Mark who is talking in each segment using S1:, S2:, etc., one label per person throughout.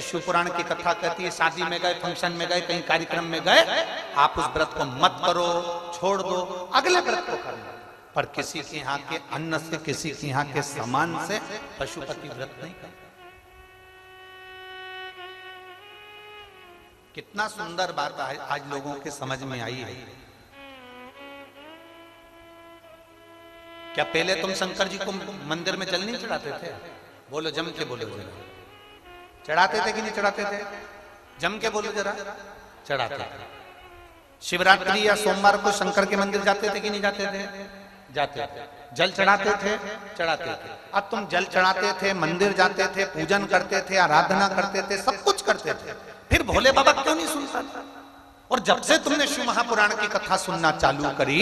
S1: शिव पुराण की कथा कहती है, शादी में गए, फंक्शन में गए, कहीं कार्यक्रम में गए, आप उस व्रत को मत करो, छोड़ दो, अगले व्रत को करना। पर किसी के यहाँ के अन्न से, किसी के यहाँ के सामान से पशुपति व्रत नहीं करते। कितना सुंदर बात आज लोगों के समझ में आई है। क्या पहले तुम शंकर जी को मंदिर में जल नहीं चढ़ाते थे? बोलो जम के बोलो जरा, चढ़ाते थे कि नहीं चढ़ाते थे? जम के बोलो जरा, चढ़ाते थे। शिवरात्रि या सोमवार को शंकर के मंदिर जाते थे कि नहीं जाते थे? जाते थे। जल चढ़ाते थे, चढ़ाते थे। अब तुम जल चढ़ाते थे, मंदिर जाते थे, पूजन करते थे, आराधना करते थे, सब कुछ करते थे, फिर भोले बाबा क्यों नहीं सुनता था? और जब से तुमने शिव महापुराण की कथा सुनना चालू करी,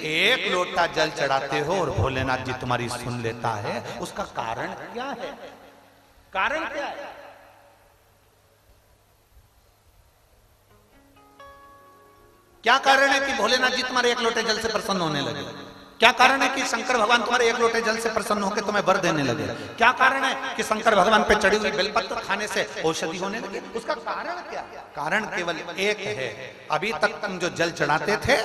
S1: एक लोटा जल चढ़ाते हो और भोलेनाथ जी तुम्हारी सुन लेता है। उसका कारण क्या है? कारण क्या है? क्या कारण है कि भोलेनाथ जी तुम्हारे एक लोटे जल से प्रसन्न होने लगे? क्या कारण है कि शंकर भगवान तुम्हारे एक लोटे जल से प्रसन्न होकर तुम्हें वर देने लगे? क्या कारण है कि शंकर भगवान पे चढ़ी हुई बेलपत्र खाने से औषधि होने लगे? उसका कारण क्या? कारण केवल एक है। अभी तक तुम जो जल चढ़ाते थे,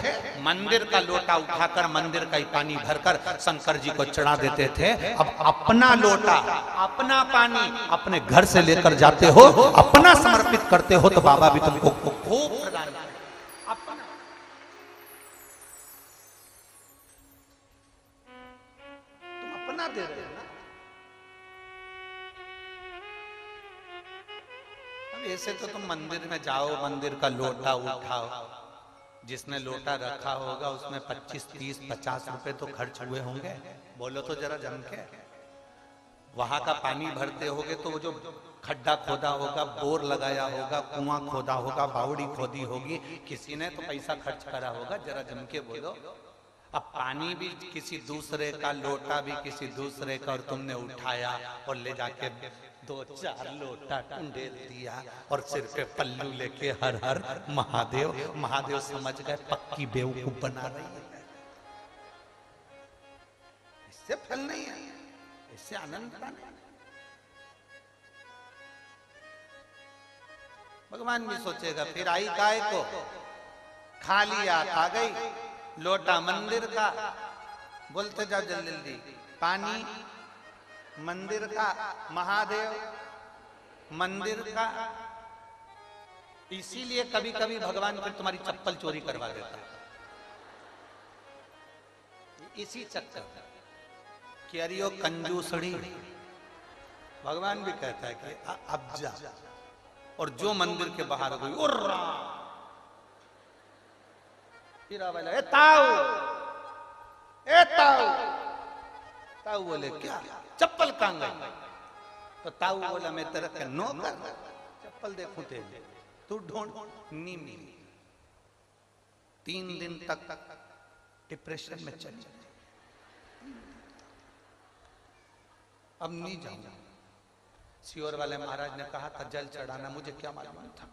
S1: मंदिर का लोटा उठाकर मंदिर का ही पानी भरकर शंकर जी को चढ़ा देते थे। अब अपना लोटा, अपना पानी अपने घर से लेकर जाते हो, अपना समर्पित करते हो, तो बाबा भी तुमको खूब प्रदान करते। दे रहे हैं ना। अब ऐसे तो तुम मंदिर में जाओ, मंदिर का लोटा उठाओ, जिसने लोटा रखा होगा उसमें 25, 30, 50 रुपए तो खर्च हुए होंगे। बोलो तो जरा जम के। वहां का पानी भरते होगे तो वो जो खड्डा खोदा होगा, बोर लगाया होगा, कुआं खोदा होगा, बावड़ी खोदी होगी, किसी ने तो पैसा खर्च करा होगा। जरा जम के बोलो। अब पानी भी किसी दूसरे का, लोटा भी किसी दूसरे का, और तुमने उठाया और ले जाके 2-4 लोटा टंडेल दिया और सिर पे पल्लू लेके हर हर महादेव महादेव समझ गए पक्की बेवकूफ बना रही है। इससे फल नहीं है, इससे आनंद नहीं। भगवान भी सोचेगा फिर आई काय को, खा लिया, आ गई लोटा मंदिर का। बोलते जाओ जल्दी जल्दी। पानी मंदिर का, महादेव मंदिर का। इसीलिए कभी कभी भगवान फिर तुम्हारी चप्पल चोरी करवा देता है, इसी चक्कर कि अरियो कंजूसड़ी। भगवान भी कहता है कि अब जा। और जो मंदिर के बाहर गई, उर्रा ए ताऊ, ए ताऊ। ताऊ बोले क्या? चप्पल कहां गई? तो ताऊ बोला मैं तेरा के नौकर, चप्पल देखूं तेरे, तू ढूंढ। नहीं मिली। 3 दिन तक डिप्रेशन में चली। अब नहीं जाऊंगा। सियोर वाले महाराज ने कहा था जल चढ़ाना, मुझे क्या मालूम था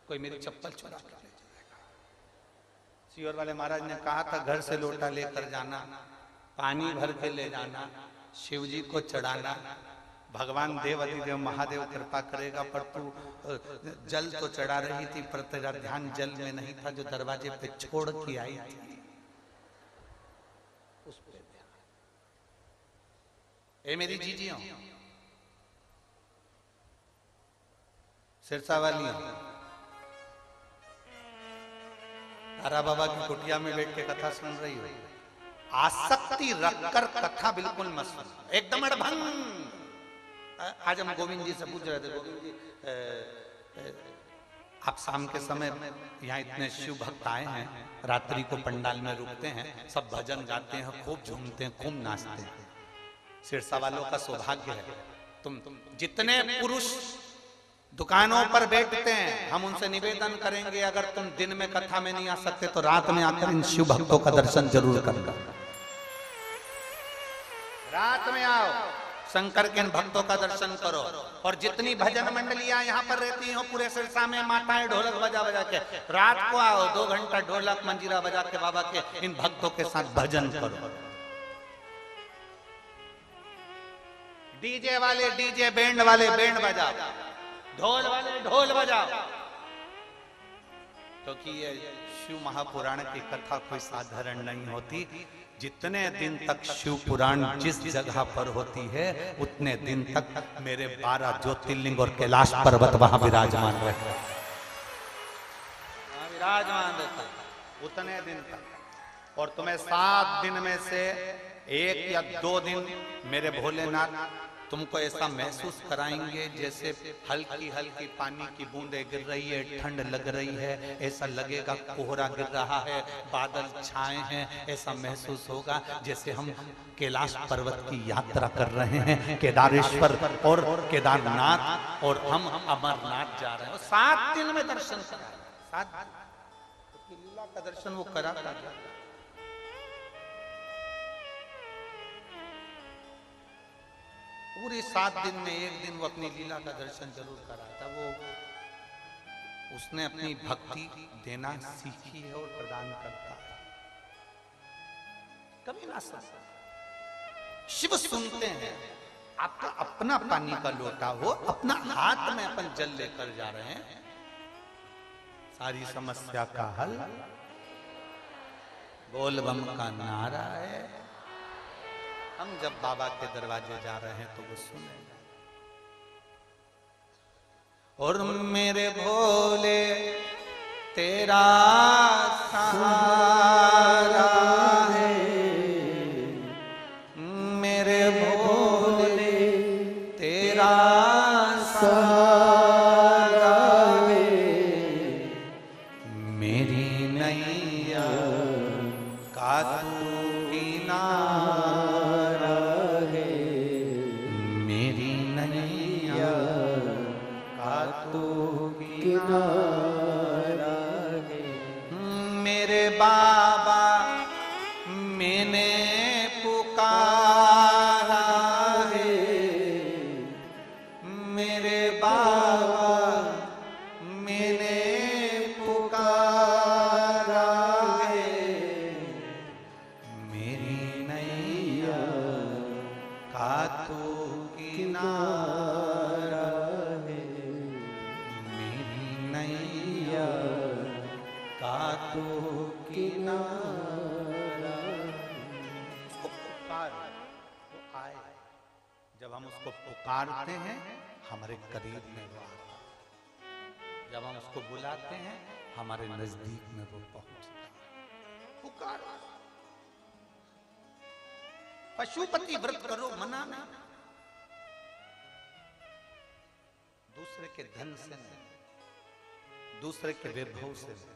S1: कोई मेरी चप्पल चुरा के ले जाएगा। सियोर वाले महाराज ने कहा था घर से लोटा लेकर जाना, पानी भर के ले जाना, शिव जी को चढ़ाना, भगवान देव अधिदेव महादेव कृपा करेगा। पर तू जल तो चढ़ा रही थी, पर तेरा ध्यान जल में नहीं था जो दरवाजे पे छोड़ के आई थी, उस पे ध्यान। ए मेरी जीजियों, सिरसा वाली, तारा बाबा की कुटिया में बैठ के कथा सुन रही हो, आसक्ति रखकर कथा बिल्कुल मत सुनो, एकदम अड़भंग। आज हम गोविंद जी से पूछ रहे थे, गोविंद जी आप शाम के समय यहाँ इतने शिव भक्त आए हैं, रात्रि को पंडाल में रुकते हैं, सब भजन गाते हैं, खूब झूमते हैं, खूब नाचते हैं। सिरसा वालों का सौभाग्य है। तुम जितने पुरुष दुकानों पर बैठते हैं, हम उनसे निवेदन करेंगे अगर तुम दिन में कथा में नहीं आ सकते तो रात में आकर इन शिव भक्तों का दर्शन जरूर करना। रात में आओ, शंकर के इन भक्तों का दर्शन करो। और जितनी भजन मंडलियां यहाँ पर रहती हो पूरे सिरसा में, माताएं ढोलक बजा बजा के, रात को आओ, 2 घंटा ढोलक मंजीरा बजा के बाबा के इन भक्तों के साथ भजन करो। डीजे वाले डीजे, बैंड वाले बैंड बजाओ। ढोल वाले ढोल बजाओ, क्योंकि ये शिव महापुराण की कथा कोई साधारण नहीं होती। जितने दिन तक शिव पुराण जिस जगह पर होती है उतने दिन तक मेरे 12 ज्योतिर्लिंग और कैलाश पर्वत वहां विराजमान रहते, विराजमान रहता उतने दिन तक। और तुम्हें 7 दिन में से 1 या 2 दिन मेरे भोलेनाथ तुमको ऐसा महसूस कराएंगे जैसे हल्की हल्की पानी की बूंदें गिर रही है, ठंड लग रही है, ऐसा लगेगा कोहरा गिर रहा है, बादल छाए हैं, ऐसा महसूस होगा जैसे हम कैलाश पर्वत की यात्रा कर रहे हैं, केदारेश्वर और केदारनाथ, और हम अमरनाथ जा रहे हैं। 7 दिन में दर्शन करा, 7 दिन लीला का दर्शन वो कराता था। पूरे 7 दिन में 1 दिन वो अपनी लीला का दर्शन जरूर कराता। वो उसने अपनी भक्ति देना सीखी है और प्रदान करता है, कभी ना सकता। शिव सुनते हैं, आपका अपना पानी का लोटा हो, अपना हाथ में अपन जल लेकर जा रहे हैं, सारी समस्या का हल बोल बम का नारा है। हम जब बाबा के दरवाजे जा रहे हैं तो वो सुनेगा। और मेरे भोले तेरा सहारा है, मेरे भोले तेरा सहारा है, मेरी नैया का तू किनारा, मेरी नैया का तू किनारा है। मेरे बाबा मैंने पुकारा है, मेरे बाबा मैंने पुकारा है, मेरी नैया का तू किनारा है, मेरी नैया का तू किनारा। उसको पुकार, वो आए। जब हम उसको पुकारते हैं हमारे करीब में वो आता है, जब हम उसको बुलाते हैं हमारे नजदीक में वो पहुंचता है। पुकार, पशुपति व्रत करो, मना नहीं, दूसरे के धन से नहीं, दूसरे के वैभव से नहीं।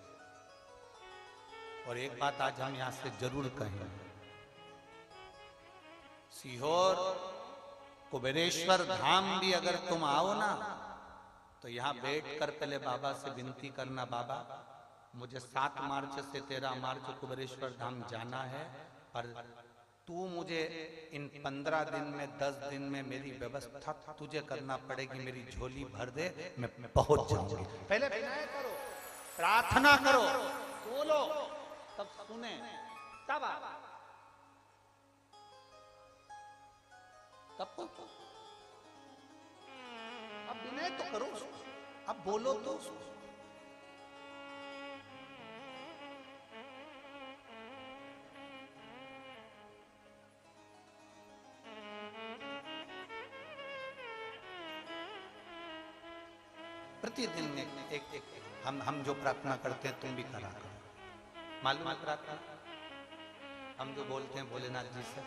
S1: और एक बात आज हम यहां से जरूर कहें, सीहोर कुबेरेश्वर धाम भी अगर तुम आओ ना तो यहां बैठकर पहले बाबा से विनती करना, बाबा मुझे 7 मार्च से 13 मार्च कुबेरेश्वर धाम जाना है, पर तू मुझे इन 15 दिन में 10 दिन में मेरी व्यवस्था तुझे करना पड़ेगी, मेरी झोली भर दे, मैं पहुंच जाऊंगी। पहले विनय करो, प्रार्थना करो, बोलो, तब सुने, तब अब विनय तो करो, अब बोलो तो। प्रतिदिन एक हम जो प्रार्थना करते हैं तुम भी करा करो। मालूम है प्रार्थना हम जो बोलते हैं भोलेनाथ जी से,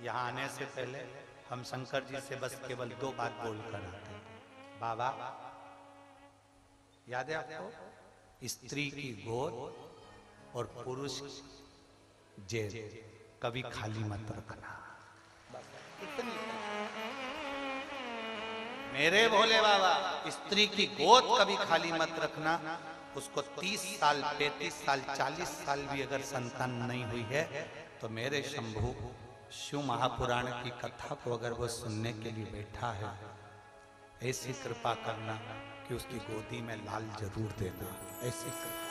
S1: यहाँ आने से पहले हम शंकर जी से बस केवल 2 बात बोल कर आते हैं। बाबा, याद है आपको, स्त्री की गोद और पुरुष जेब कभी खाली मत रखना। इतनी मेरे भोले बाबा, स्त्री की गोद कभी खाली मत रखना। उसको 30 साल 35 साल 40 साल भी अगर संतान नहीं हुई है तो मेरे शंभू शिव महापुराण की कथा को अगर वो सुनने के लिए बैठा है, ऐसी कृपा करना कि उसकी गोदी में लाल जरूर देना। ऐसी कृपा।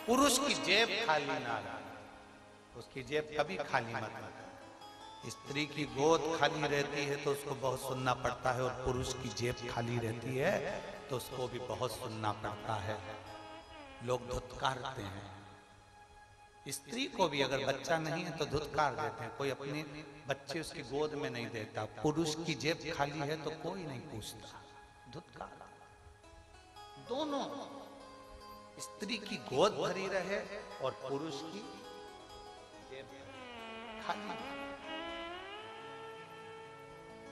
S1: पुरुष की जेब खाली ना रखना, उसकी जेब कभी खाली मत रखना। स्त्री की गोद खाली रहती है तो उसको बहुत सुनना पड़ता है, और पुरुष की जेब खाली रहती है तो उसको भी बहुत सुनना पड़ता है। लोग धुतकारते हैं। स्त्री को भी अगर बच्चा नहीं है तो धुतकार देते हैं, कोई अपने बच्चे उसकी गोद में नहीं देता। पुरुष की जेब खाली है तो कोई नहीं पूछता, धुतकार। दोनों, स्त्री की गोद भरी रहे और पुरुष की जेब खाली।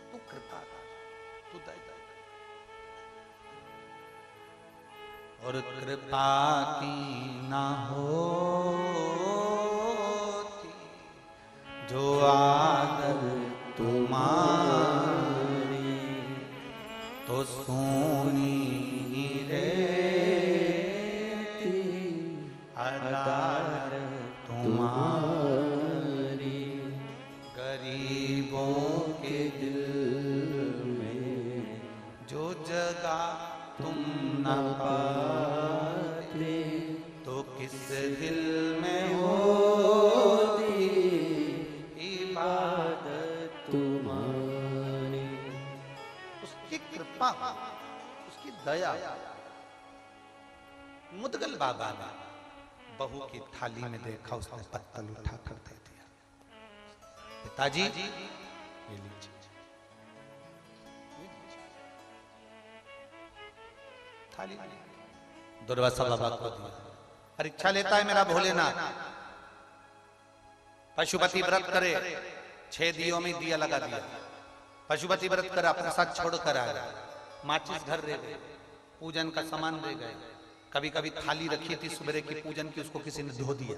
S1: तू कृपा कर, तू दया कर। और कृपा की ना होती जो आदर तुम्हारी, तो सोनी ही रहती अदार तुम्हारी। गरीबों के दिल में जो जगह तुम न पाते, तो किस दिल में होती इबादत तुम्हारी। उसकी कृपा, उसकी दया। मुदगल बाबा ने बहू की थाली में देखा, उसने पत्तल उठा कर दे दिया। पिताजी ये लीजिए। दुर्वासा बाबा को दिया। परीक्षा लेता है मेरा भोलेनाथ। पशुपति व्रत करे, 6 दियों में दिया लगा दिया। पशुपति व्रत करा, अपने साथ छोड़ कर आया। माचिस घर रह गए, पूजन का सामान रह गए। कभी कभी थाली रखी थी सुबह की पूजन की, उसको किसी ने धो दिया।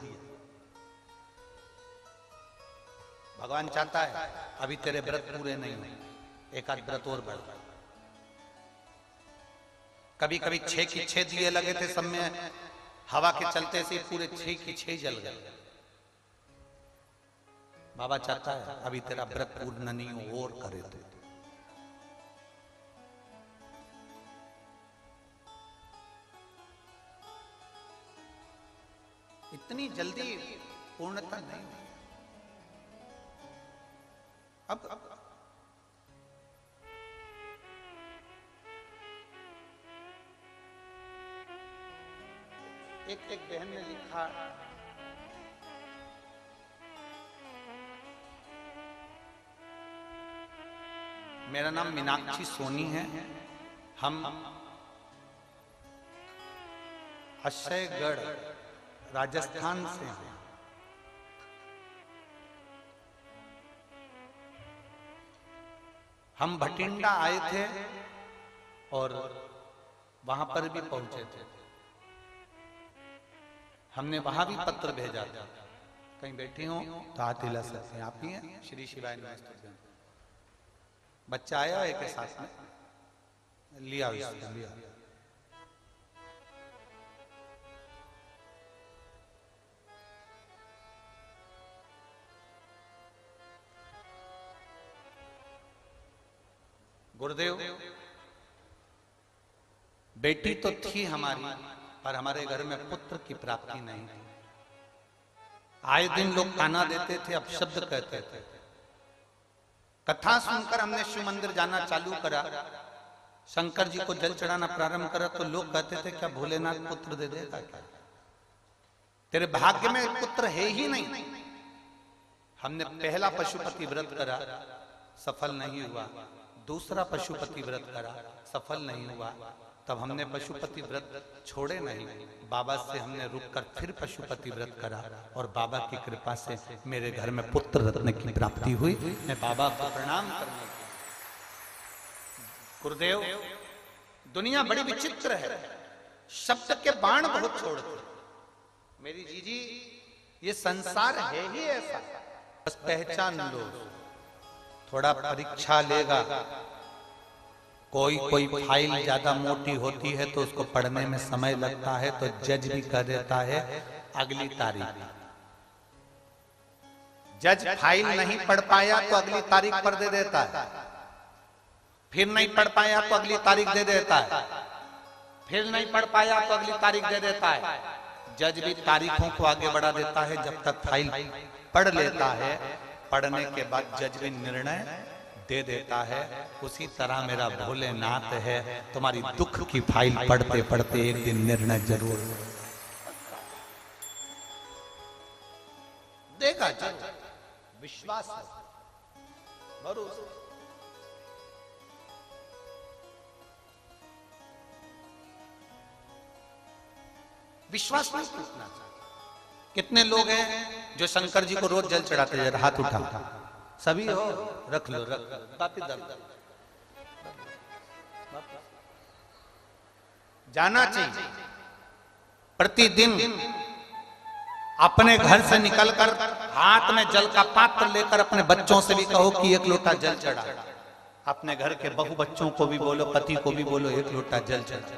S1: भगवान चाहता है अभी तेरे व्रत पूरे नहीं हुए, एक आध व्रत और बढ़। कभी कभी 6 की 6 दिए लगे थे सब में, हवा के चलते से पूरे 6 की 6 जल गए। बाबा चाहता है अभी तेरा व्रत पूर्ण नहीं हो, और करे तो। इतनी जल्दी पूर्णता नहीं। अब एक बहन ने लिखा, मेरा नाम मीनाक्षी सोनी है, हम अक्षयगढ़ राजस्थान से हैं। हम भटिंडा आए थे और वहां पर भी पहुंचे थे। हमने वहां भी पत्र भेजा था। कहीं बैठी हो तो हाथ हिला सकते हैं। आप ही हैं? श्री शिवाय नमस्तुभ्यं। बच्चा आया है के साथ में, लिया लिया। गुरुदेव, बेटी तो थी हमारी, पर हमारे घर में पुत्र की प्राप्ति नहीं थी। आए दिन लोग ताना देते थे, अपशब्द कहते थे। कथा सुनकर हमने शिव मंदिर जाना चालू करा, शंकर जी को जल चढ़ाना प्रारंभ करा, तो लोग कहते थे क्या भोलेनाथ पुत्र दे देगा क्या? तेरे भाग्य में पुत्र है ही नहीं। हमने पहला पशुपति व्रत करा, सफल नहीं हुआ। दूसरा पशुपति व्रत करा, सफल नहीं हुआ। तब हमने पशुपति व्रत छोड़े नहीं, बाबा से हमने रुककर फिर पशुपति व्रत करा, और बाबा की कृपा से मेरे घर में पुत्र रत्न की प्राप्ति हुई। मैं बाबा को प्रणाम करने की। गुरुदेव, दुनिया बड़ी विचित्र है, शब्द के बाण बहुत छोड़ते। मेरी जीजी, ये संसार है ही ऐसा, बस पहचान लो। थोड़ा परीक्षा लेगा, कोई फाइल ज्यादा मोटी होती है तो उसको पढ़ने में समय लगता है, तो जज भी कह देता है अगली तारीख। जज फाइल नहीं पढ़ पाया तो अगली तारीख पर दे देता है, फिर नहीं पढ़ पाया तो अगली तारीख दे देता है, फिर नहीं पढ़ पाया तो अगली तारीख दे देता है। जज भी तारीखों को आगे बढ़ा देता है, जब तक फाइल पढ़ लेता है पढ़ने के बाद जज भी निर्णय दे देता है। उसी तरह मेरा भोलेनाथ है, तुम्हारी दुख की फाइल पढ़ते पढ़ते एक दिन निर्णय जरूर देगा। जरूर विश्वास है, भरोसा। विश्वास नहीं टूटना चाहिए। कितने लोग हैं जो शंकर जी को रोज जल चढ़ाते हैं? हाथ उठा, सभी हो, रख लो, रख लो, वापिस दर जाना चाहिए। प्रतिदिन अपने घर से निकलकर हाथ में जल का पात्र लेकर अपने बच्चों से भी कहो कि एक लोटा जल चढ़ा। अपने घर के बहु बच्चों को भी बोलो, पति को भी बोलो, एक लोटा जल चढ़ा।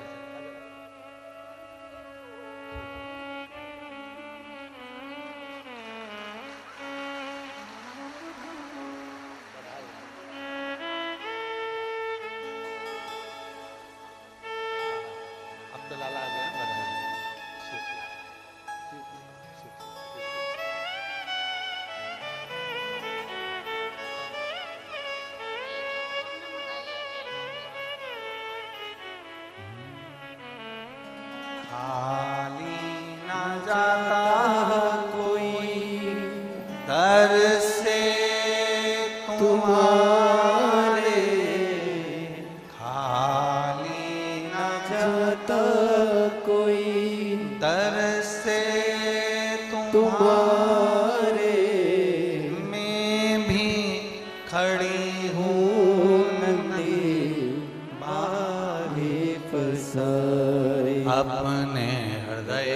S1: अपने हृदय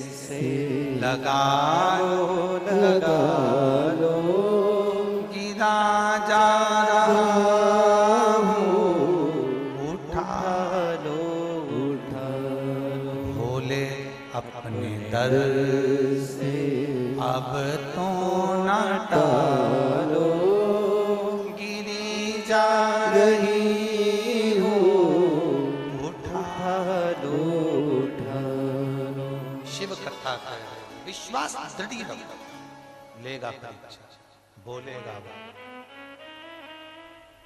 S1: से लगा लो, गिरा जा रहा हूँ, उठा लो, भोले अपने दर से अब तो न टालो, गिरी जा रही विश्वास दृढ़ लेगा परीक्षा, बोलेगा।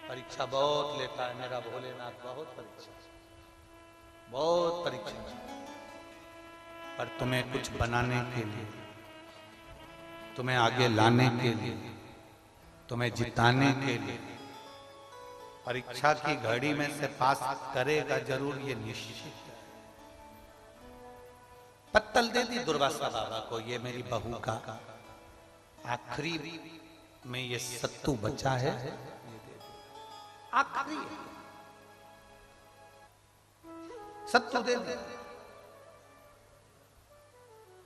S1: परीक्षा बहुत लेता है मेरा भोलेनाथ, बहुत परीक्षा, बहुत परीक्षा। पर तुम्हें कुछ बनाने के लिए, तुम्हें आगे लाने के लिए, तुम्हें जिताने के लिए परीक्षा की घड़ी में से पास करेगा जरूर, ये निश्चित है। पत्तल दे दी दुर्वासा बाबा को, ये मेरी बहू का आखिरी में ये सत्तू बचा है, आखिरी सत्तू दे दी,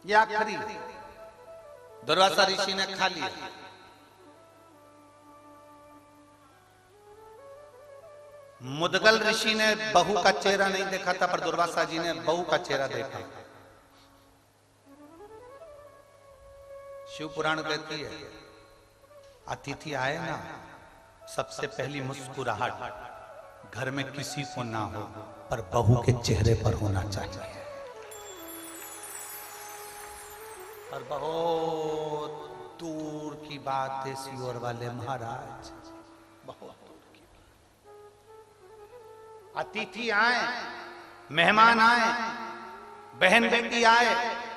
S1: ये आखिरी। दुर्वासा ऋषि ने खा लिया। मुदगल ऋषि ने बहू का चेहरा नहीं देखा था, पर दुर्वासा जी ने बहू का चेहरा देखा। शिव पुराण कहती है, अतिथि आए ना, सबसे पहली मुस्कुराहट घर में किसी को ना हो, पर बहू के चेहरे पर होना चाहिए। और बहुत दूर की बात है सियोर वाले महाराज, बहुत दूर की बात। अतिथि आए, मेहमान आए, बहन बेटी आए,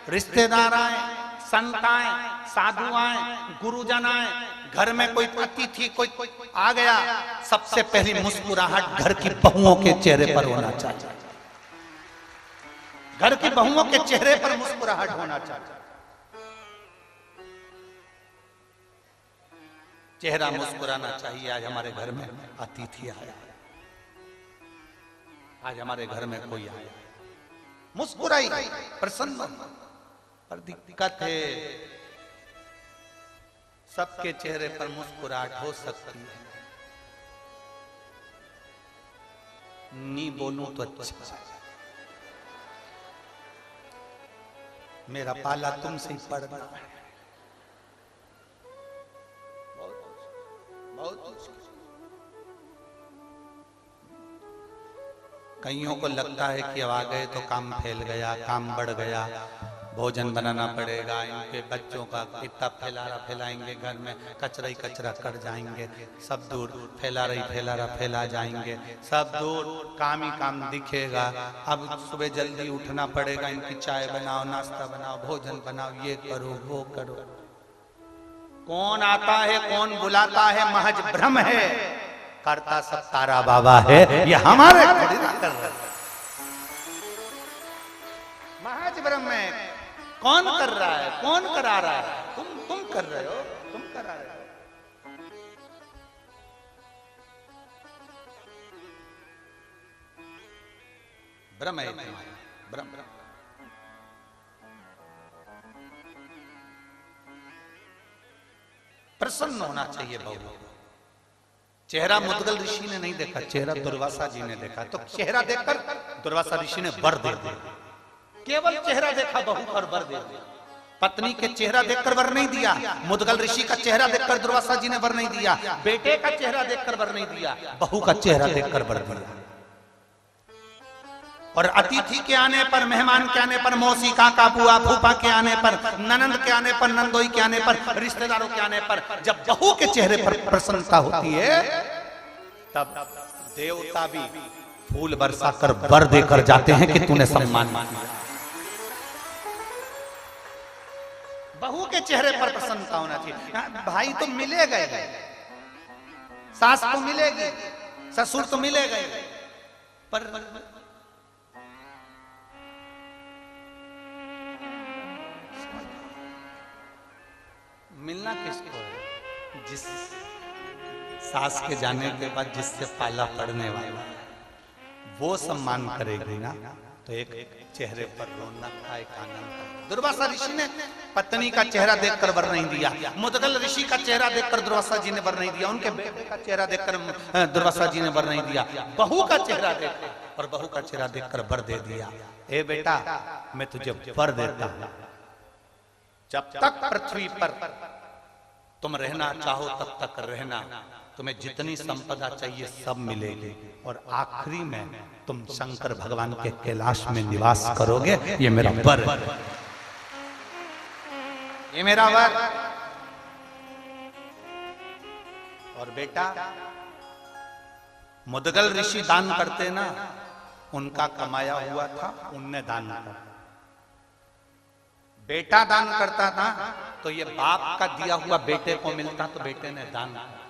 S1: रिश्तेदार आए, संत आए, साधु आए, गुरुजन आए, घर में कोई अतिथि कोई आ गया, सबसे पहली मुस्कुराहट घर की बहुओं के चेहरे पर होना चाहिए। घर की बहुओं के चेहरे पर मुस्कुराहट होना चाहिए। चेहरा मुस्कुराना चाहिए। आज हमारे घर में अतिथि आया, आज हमारे घर में कोई आया, मुस्कुराई, प्रसन्न। पर दिक्कत है, सबके चेहरे पर मुस्कुराहट हो सकती है, नी बोलूं तो अच्छा। मेरा पाला तुमसे ही पड़ना है, बहुत कईयों को लगता है कि अब आ गए तो काम फैल गया, काम बढ़ गया, भोजन बनाना पड़ेगा, इनके बच्चों का इतना फैलारा फैलाएंगे, घर में कचरा ही कचरा कर जाएंगे, सब दूर फैलारा फैला जाएंगे, सब दूर काम ही काम दिखेगा। अब सुबह जल्दी उठना पड़ेगा, इनकी चाय बनाओ, नाश्ता बनाओ, भोजन बनाओ, ये करो वो करो। कौन आता है कौन बुलाता है महज भ्रम है, करता सब तारा बाबा है, ये हमारे महज भ्रम है। कौन कर रहा है, कौन करा रहा है? तुम कर रहे हो, तुम करा रहे हो। भ्रम है भ्रम। प्रसन्न होना चाहिए बहू। चेहरा मुद्गल ऋषि ने नहीं देखा, चेहरा दुर्वासा जी ने देखा। तो चेहरा देखकर दुर्वासा ऋषि ने वर दे दिया। केवल चेहरा देखा बहू पर वर दे दिया। पत्नी के चेहरा देखकर वर नहीं दिया, मुद्गल ऋषि का चेहरा देखकर दुर्वासा जी ने वर नहीं दिया, बेटे का चेहरा देखकर वर नहीं दिया, बहू का चेहरा देखकर वर दिया। और अतिथि के आने पर, मेहमान के आने पर, मौसी काका बुआ फूफा के आने पर, ननंद के आने पर, नंदोई के आने पर, रिश्तेदारों के आने पर जब बहू के चेहरे पर प्रसन्नता होती है तब देवता भी फूल बरसाकर वर देकर जाते हैं कि तूने सम्मान किया। बहू के चेहरे पर प्रसन्नता होना चाहिए। भाई तो मिलेगा ही, सास तो मिलेगी, ससुर तो मिलेगा ही, पर मिलना किसको है? जिस सास के जाने के बाद जिससे पाला पड़ने वाला वो सम्मान करेगी ना, तो एक चेहरे पर रौनक का, एक आनंद का। दुर्वासा ऋषि ने पत्नी का चेहरा देखकर वर नहीं दिया, मुद्गल ऋषि का चेहरा देखकर दुर्वासा जी ने वर नहीं दिया, उनके बेटे का चेहरा देखकर दुर्वासा जी ने वर नहीं दिया, बहू का चेहरा देखकर और बहू का चेहरा देखकर वर दे दिया। ए बेटा, मैं तुझे वर देता हूं, जब तक पृथ्वी पर तुम रहना चाहो तब तक रहना, तुम्हें जितनी संपदा चाहिए सब मिलेगी, और आखिरी में तुम शंकर भगवान के कैलाश में निवास करोगे। ये मेरा वर है, ये मेरा वर। और बेटा, मुद्गल ऋषि दान करते ना, उनका कमाया हुआ था, उनने दान किया। बेटा दान करता था तो ये बाप का दिया हुआ बेटे को मिलता, तो बेटे ने दान किया।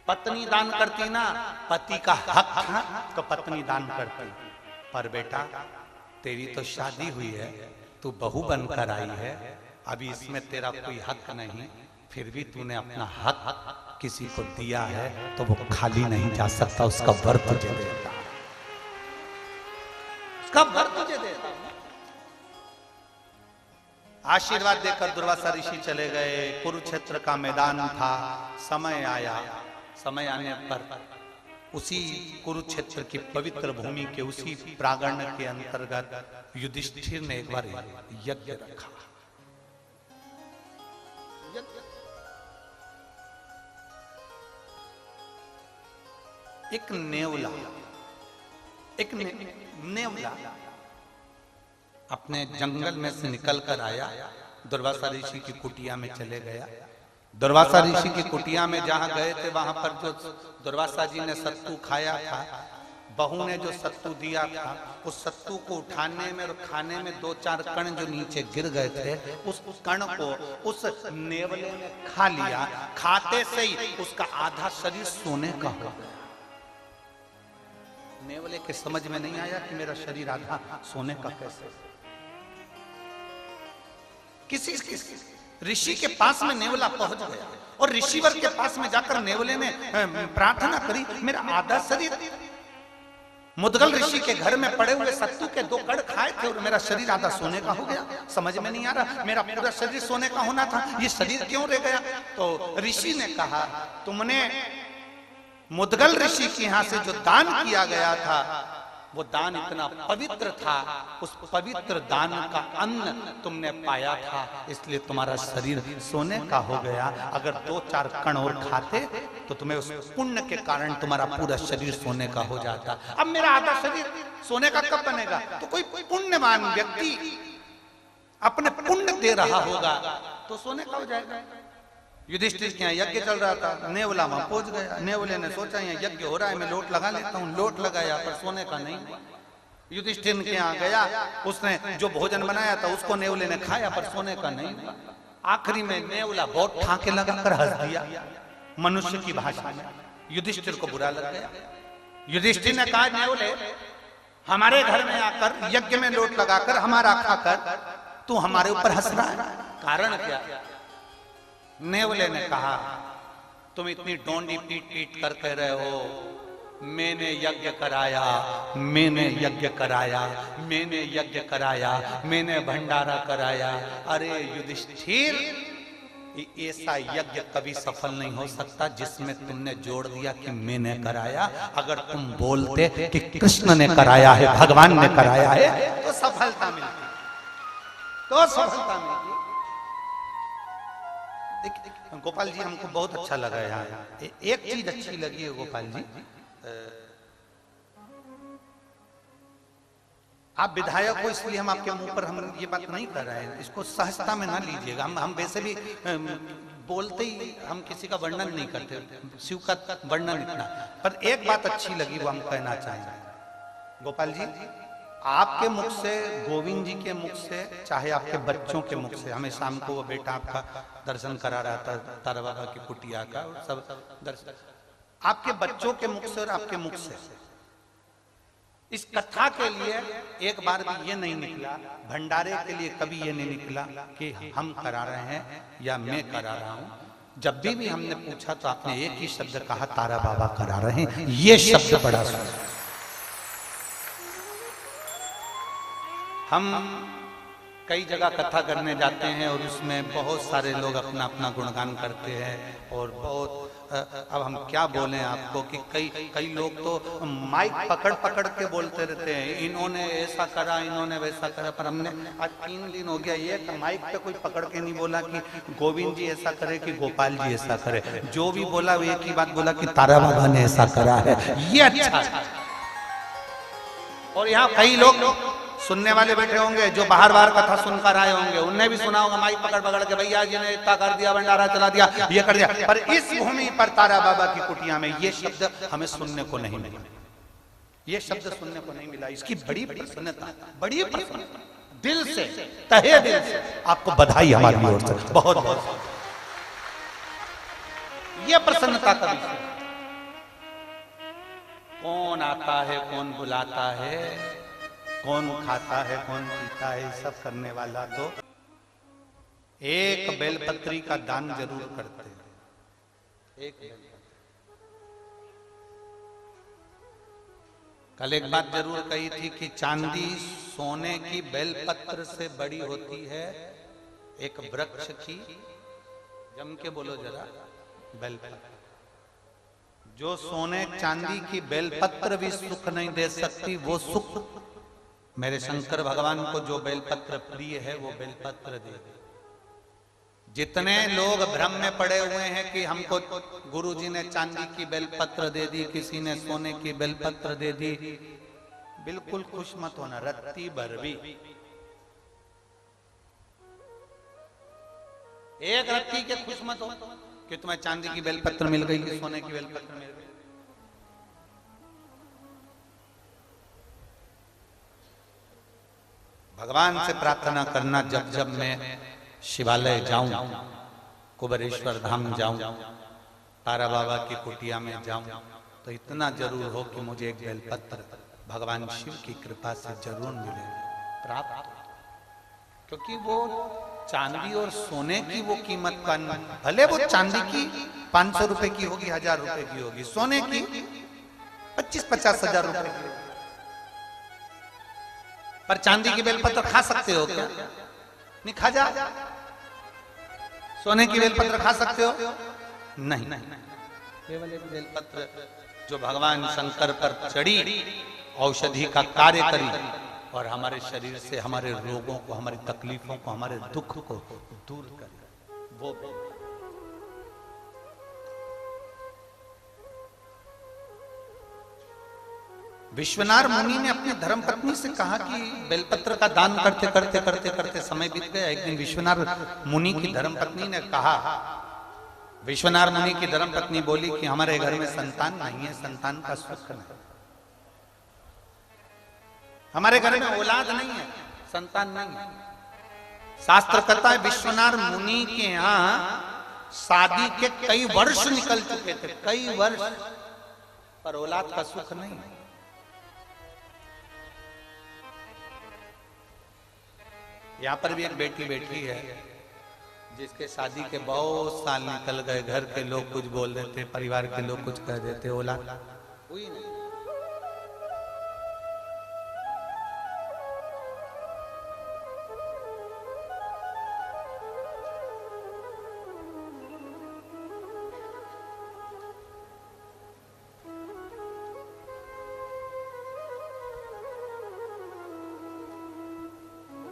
S1: पत्नी दान करती ना, पति का हक था तो पत्नी दान करती। पर बेटा, तेरी तो शादी हुई है, तू बहू बनकर आई है, अभी इसमें तेरा कोई हक नहीं, फिर भी तूने अपना हक किसी को दिया है तो वो खाली नहीं जा सकता, उसका वर तुझे देता, उसका वर तुझे देता। आशीर्वाद देकर दुर्वासा ऋषि चले गए। कुरुक्षेत्र का मैदान था, समय आया, समय आने पर उसी कुरुक्षेत्र की पवित्र भूमि के उसी प्रांगण के अंतर्गत युधिष्ठिर ने एक बार यज्ञ रखा। एक नेवला, एक नेवला अपने जंगल में से निकल कर आया, दुर्वासा ऋषि की कुटिया में चले गया। दुर्वासा ऋषि की कुटिया में जहां गए थे, वहां पर जो दुर्वासा जी ने सत्तू खाया था, बहू ने जो सत्तू दिया था, उस सत्तू को उठाने में और खाने में 2-4 कण जो नीचे गिर गए थे, उस कण को उस नेवले ने खा लिया। खाते से ही उसका आधा शरीर सोने का हो गया। नेवले के समझ में नहीं आया कि मेरा शरीर आधा सोने का कैसे। किसी ऋषि के पास में नेवला पहुंच गया और ऋषिवर के पास में जाकर नेवले ने प्रार्थना करी, मेरा आधा शरीर मुद्गल ऋषि के घर में पड़े हुए सत्तू के 2 कण खाए थे और मेरा शरीर आधा सोने का हो गया। समझ में नहीं आ रहा, मेरा पूरा शरीर सोने का होना था, ये शरीर क्यों रह गया? तो ऋषि ने कहा, तुमने मुद्गल ऋषि के यहां से जो दान किया गया था, वो दान इतना पवित्र था, उस पवित्र दान का अन्न तुमने पाया था, इसलिए तुम्हारा शरीर सोने का हो गया। अगर 2-4 कण और खाते तो तुम्हें उस पुण्य के कारण तुम्हारा पूरा शरीर सोने का हो जाता। अब मेरा आधा शरीर सोने का कब बनेगा? तो कोई पुण्यवान व्यक्ति अपने पुण्य दे रहा होगा तो सोने का हो जाएगा। युधिष्ठिर के यहाँ यज्ञ चल रहा था, नेवला वहां पहुंच गया। नेवले ने सोचा यहाँ यज्ञ हो रहा है, मैं लोट लगा लेता हूँ। लोट लगाया पर सोने का नहीं हुआ। युधिष्ठिर के यहाँ गया, उसने जो भोजन बनाया था उसको नेवले ने खाया पर सोने का नहीं हुआ। आखिरी में नेवला बहुत ठाके लगाकर हंस दिया मनुष्य की भाषा में। युधिष्ठिर को बुरा लग गया। युधिष्ठिर ने कहा, नेवले हमारे घर में आकर यज्ञ में लोट लगाकर हमारा खाकर तू हमारे ऊपर हंस रहा है, कारण क्या? नेवले ने कहा, तुम इतनी डोंडी पीट पीट कर कह रहे हो मैंने यज्ञ कराया, मैंने यज्ञ कराया, मैंने यज्ञ कराया, मैंने भंडारा कराया। अरे युधिष्ठिर, ऐसा यज्ञ कभी सफल नहीं हो सकता जिसमें तुमने जोड़ दिया कि मैंने कराया। अगर तुम बोलते कि कृष्ण ने कराया है, भगवान ने कराया है, तो सफलता मिलती, तो सफलता मिलती। गोपाल जी हमको बहुत अच्छा लगा यहाँ। एक चीज अच्छी लगी है गोपाल जी, आप विधायक हो इसलिए हम आपके मुंह पर हम ये बात नहीं कर रहे हैं, इसको सहजता में ना लीजिएगा। हम वैसे भी बोलते ही हम किसी का वर्णन नहीं करते, शिव का वर्णन इतना। पर एक बात अच्छी लगी वो हम कहना चाहेंगे। गोपाल जी, आपके मुख से, गोविंद जी के मुख से, चाहे आपके बच्चों के मुख से, हमें शाम को वो बेटा आपका दर्शन करा रहा था तारा बाबा की कुटिया का, सब दर्शन आपके बच्चों के मुख से और आपके मुख से इस कथा के लिए एक बार भी ये नहीं निकला, भंडारे के लिए कभी ये नहीं निकला कि हम करा रहे हैं या मैं करा रहा हूं। जब भी हमने पूछा तो आपने एक ही शब्द कहा, तारा बाबा करा रहे हैं। ये शब्द बड़ा सुंदर। हम कई जगह कथा करने जाते हैं और उसमें बहुत सारे लोग अपना अपना गुणगान करते हैं और बहुत, अब हम क्या बोलें आपको कि कई लोग तो माइक पकड़ पकड़ के बोलते रहते हैं, इन्होंने ऐसा करा, इन्होंने वैसा करा। पर हमने आज 3 दिन हो गया एक माइक पे कोई पकड़ के नहीं बोला कि गोविंद जी ऐसा करे कि गोपाल जी ऐसा करे। जो भी बोला वो एक ही बात बोला कि तारा बाबा ने ऐसा करा है। ये अच्छा है। और यहाँ कई लोग सुनने वाले बैठे होंगे जो बाहर बाहर कथा सुनकर आए होंगे, उनने भी सुना होगा माइक पकड़ पकड़ के, भैया जी ने इतना कर दिया, भंडारा चला दिया, ये कर दिया। पर इस भूमि पर तारा बाबा की कुटिया में ये शब्द हमें सुनने को नहीं मिला, ये शब्द सुनने को नहीं मिला। इसकी बड़ी प्रसन्नता, बड़ी प्रसन्नता, दिल से, तहे दिल से आपको बधाई हमारी ओर से, बहुत बहुत। ये प्रसन्नता का विषय, कौन आता है, कौन बुलाता है, कौन खाता है, कौन पीता है, सब करने वाला तो एक बेलपत्री का दान जरूर करते हैं। एक कल एक बात जरूर कही थी कि चांदी सोने की बेलपत्र से बड़ी होती है एक वृक्ष की, जम के बोलो जरा, बेलपत्र। जो सोने चांदी की बेलपत्र भी सुख नहीं दे सकती, वो सुख मेरे शंकर भगवान को जो बेलपत्र प्रिय है वो बेलपत्र दे दे। जितने लोग भ्रम में पड़े हुए हैं कि हमको गुरुजी ने चांदी की बेलपत्र दे दी, किसी ने सोने की बेलपत्र दे दी, बिल्कुल खुश मत होना, रत्ती भर भी, एक रत्ती के खुश मत हो कि तुम्हें चांदी की बेलपत्र मिल गई कि सोने की बेलपत्र मिल गई। भगवान से प्रार्थना करना, जब जब मैं शिवालय जाऊं, कुबेरेश्वर धाम जाऊं, तारा बाबा की कुटिया में जाऊं, तो इतना जरूर हो कि मुझे एक बेलपत्र भगवान शिव की कृपा से जरूर मिले, प्राप्त। क्योंकि वो चांदी और सोने की वो कीमत का, भले वो चांदी की 500 रुपए की होगी, 1000 रुपए की होगी, सोने की 25-50 हजार रुपए की होगी। पर चांदी की बेलपत्र खा सकते हो क्या? नहीं खा जा। सोने की बेलपत्र खा सकते हो? नहीं। केवल एक बेलपत्र जो भगवान शंकर पर चढ़ी, औषधि का कार्य करी और हमारे शरीर से हमारे रोगों को, हमारी तकलीफों को, हमारे दुख को दूर करे, वो विश्वनाथ मुनि ने अपनी धर्मपत्नी से कहा कि बेलपत्र का दान करते करते करते करते समय बीत गया। एक दिन विश्वनाथ मुनि की धर्मपत्नी ने कहा, विश्वनाथ मुनि की धर्मपत्नी बोली कि हमारे घर में संतान नहीं है, संतान का सुख नहीं, हमारे घर में औलाद नहीं है, संतान नहीं है। शास्त्र कहता है विश्वनाथ मुनि के यहां शादी के कई वर्ष निकल चुके थे, कई वर्ष, पर औलाद का सुख नहीं। यहां पर भी एक बेटी बैठी है जिसके शादी के बहुत साल निकल गए, घर के लोग कुछ बोल देते, परिवार के लोग कुछ कह देते, औलाद हुई नहीं।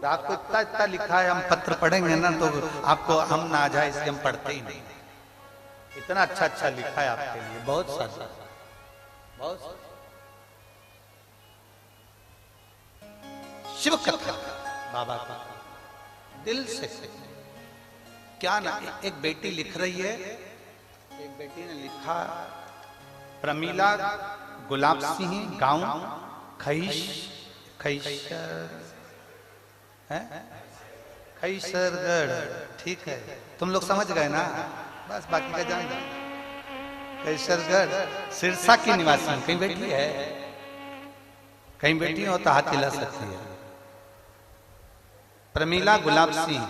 S1: आपको इतना इतना लिखा है, हम पत्र पढ़ेंगे ना तो आपको हम ना आ जाए इसलिए हम पढ़ते ही नहीं। इतना अच्छा अच्छा लिखा है आपके लिए, बहुत सारा, बहुत सारा। शिव कथा बाबा का दिल से क्या ना। एक बेटी लिख रही है, एक बेटी ने लिखा, प्रमीला गुलाब सिंह, गांव खैसरगढ़, ठीक है, तुम लोग समझ गए ना, बस बाकी का जान। खैसरगढ़ सिरसा की निवासी, कहीं बैठी है, कहीं बैठी हो तो हाथ हिला सकती है। प्रमीला गुलाब सिंह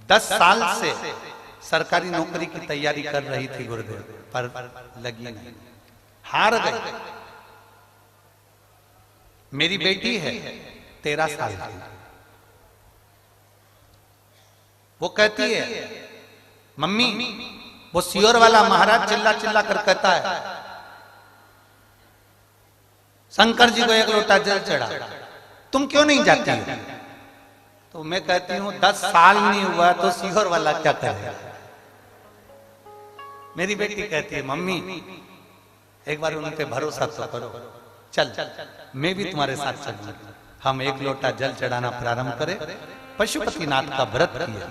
S1: 10 साल से सरकारी नौकरी की तैयारी कर रही थी गुरुदेव, पर लगी नहीं, हार गई। मेरी बेटी है 13 साल की, वो कहती है मम्मी, वो सियोर वाला महाराज चिल्ला चिल्ला कर कहता है शंकर जी को 1 लोटा जल चढ़ा, तुम क्यों नहीं जाती हो? तो मैं कहती हूं 10 साल नहीं हुआ तो सियोर वाला क्या करेगा। मेरी बेटी कहती है मम्मी एक बार उन पे भरोसा तो करो, चल मैं भी तुम्हारे साथ चलूंगा, हम 1 लोटा जल चढ़ाना प्रारंभ करें। पशुपतिनाथ का व्रत किया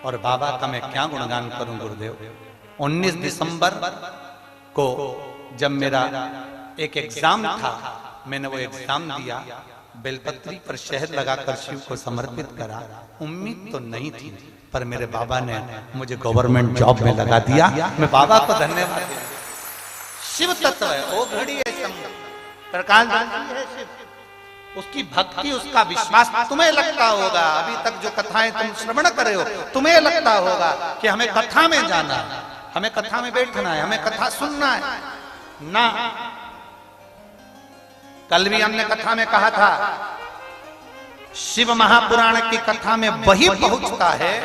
S1: और बाबा का मैं क्या गुणगान करूं गुरुदेव। 19 दिसंबर को जब मेरा एक एग्जाम था, मैंने वो एग्जाम दिया, बेलपत्री पर शहद लगाकर शिव को समर्पित करा। उम्मीद तो नहीं थी, पर मेरे बाबा ने मुझे गवर्नमेंट जॉब में लगा दिया। मैं बाबा को धन्यवाद। शिव तत्व है, वो घड़ी है, प्रकाश है शिव, उसकी भक्ति, उसका विश्वास। तुम्हें लगता होगा अभी तक जो कथाएं तुम श्रवण कर रहे हो, तुम्हें लगता होगा कि हमें कथा में जाना है, हमें कथा में बैठना है, हमें कथा सुनना है ना। कल भी हमने कथा में कहा था, शिव महापुराण की कथा में वही पहुंचता है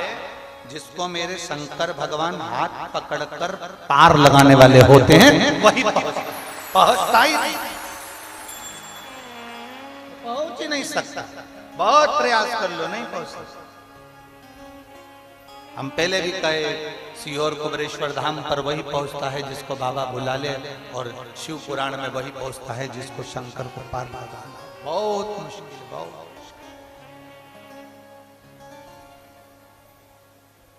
S1: जिसको मेरे शंकर भगवान हाथ पकड़कर पार लगाने वाले होते हैं, वही पहुंचता ही पहुंच ही नहीं सकता। बहुत प्रयास कर लो, नहीं पहुंच सकता। हम पहले भी कहे सीहोर कुबरेश्वर धाम पर वही पहुंचता है जिसको बाबा बुला ले, और शिव पुराण में वही पहुंचता है जिसको शंकर को पार लगाना बहुत मुश्किल, बहुत मुश्किल।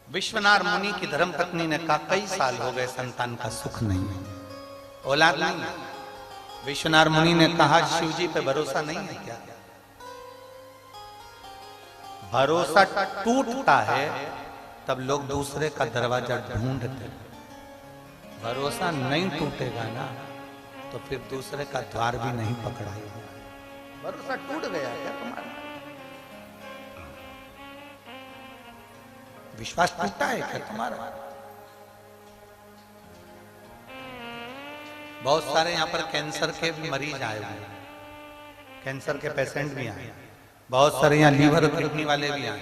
S1: विश्वनाथ मुनि की धर्मपत्नी ने कहा कई साल हो गए संतान का सुख नहीं है, औलाद नहीं है। विश्वनाथ मुनि ने कहा शिव जी पे भरोसा नहीं है क्या? भरोसा टूटता है तब लोग दूसरे का दरवाजा ढूंढते, भरोसा नहीं टूटेगा ना तो फिर दूसरे का द्वार भी नहीं पकड़ाएगा। भरोसा टूट गया क्या तुम्हारा? विश्वास टूटा है क्या तुम्हारा? बहुत सारे यहाँ पर कैंसर के भी मरीज आए हुए हैं, कैंसर के पेशेंट भी आए, बहुत सारे यहाँ लीवर और किडनी वाले भी आए,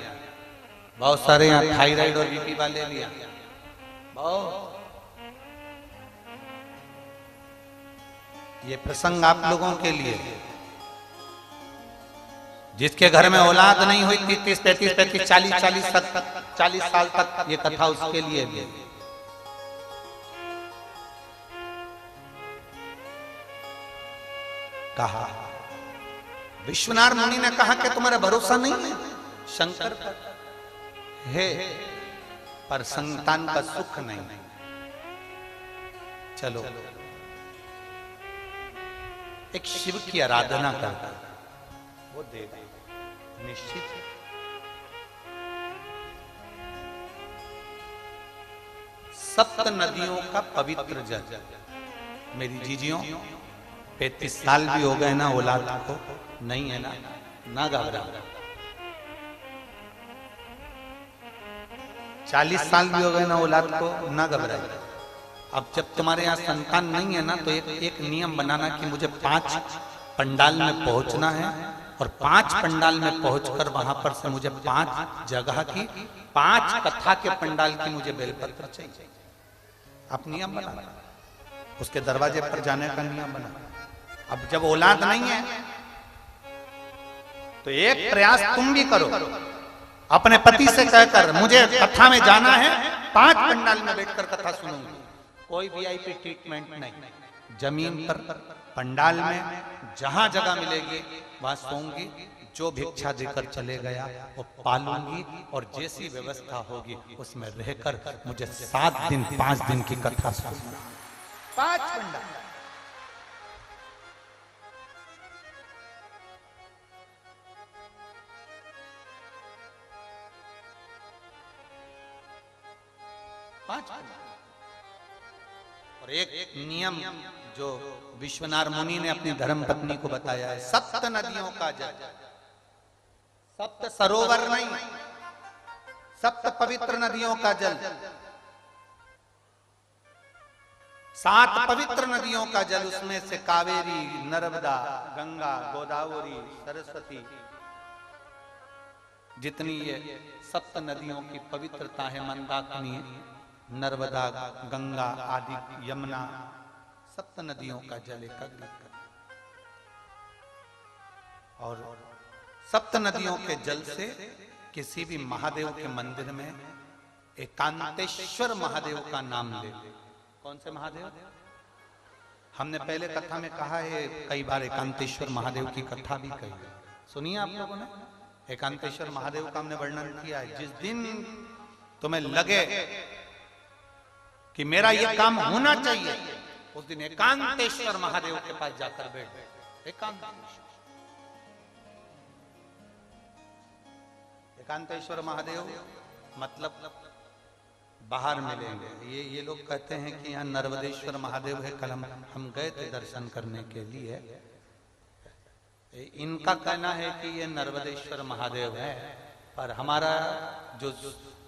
S1: बहुत सारे यहाँ थायराइड और बीपी वाले भी आए, बहुत। ये प्रसंग आप लोगों के लिए, जिसके घर में औलाद नहीं हुई 30, 35, 40 साल तक, ये कथा उसके लिए भी। कहा। विश्वनाथ मुनि ने कहा कि तुम्हारा भरोसा नहीं है शंकर पर? है, पर संतान का सुख नहीं। चलो एक शिव की आराधना करता, वो देगा निश्चित। सप्त नदियों का पवित्र जल। मेरी जीजियों 35 साल भी हो गए ना औलाद को, नहीं है ना घबरा। 40 साल भी हो गए ना औलाद को, ना घबराइए। अब जब तुम्हारे यहाँ संतान नहीं है ना, तो एक नियम बनाना कि मुझे 5 पंडाल में पहुंचना है, और 5 पंडाल में पहुंचकर वहां पर से मुझे 5 जगह की 5 कथा के पंडाल की मुझे बेलपत्र चाहिए। आप नियम बना, उसके दरवाजे पर जाने का नियम बना। अब जब औलाद नहीं है तो एक प्रयास तुम भी करो, अपने पति से कहकर मुझे कथा में जाना है, 5 पंडाल में बैठकर कथा सुनूंगी। कोई वीआईपी ट्रीटमेंट नहीं, जमीन पर पंडाल में जहां जगह मिलेगी वहां सोऊंगी। जो भिक्षा देकर चले गया वो पालूंगी, और जैसी व्यवस्था होगी उसमें रहकर मुझे 7 दिन 5 दिन की कथा सुनना। 5 पंडाल। और एक नियम जो विश्वनाथ मुनि ने अपनी धर्म पत्नी को बताया है, 7 नदियों का जल, 7 सरोवर नहीं, 7 पवित्र नदियों का जल, 7 पवित्र नदियों का जल। उसमें से कावेरी, नर्मदा, गंगा, गोदावरी, सरस्वती, जितनी ये 7 नदियों की पवित्रता है, मंदाकिनी, नर्मदा, गंगा आदि, यमुना, 7 नदियों का जल एकत्रित कर, और 7 नदियों के जल से किसी भी महादेव के मंदिर में एकांतेश्वर महादेव का नाम ले। कौन से महादेव? हमने पहले कथा में कहा है, कई बार एकांतेश्वर महादेव की कथा भी कही है, सुनिए आप लोगों ने। एकांतेश्वर महादेव का हमने वर्णन किया है। जिस दिन तुम्हें लगे कि मेरा ये काम होना चाहिए, उस दिन एकांतेश्वर महादेव के पास जाकर बैठ। एकांतेश्वर महादेव मतलब बाहर मिलेंगे। ये लोग कहते हैं कि यहाँ नर्मदेश्वर महादेव है। कल हम गए थे दर्शन करने के लिए। इनका कहना है कि ये नर्मदेश्वर महादेव है, पर हमारा जो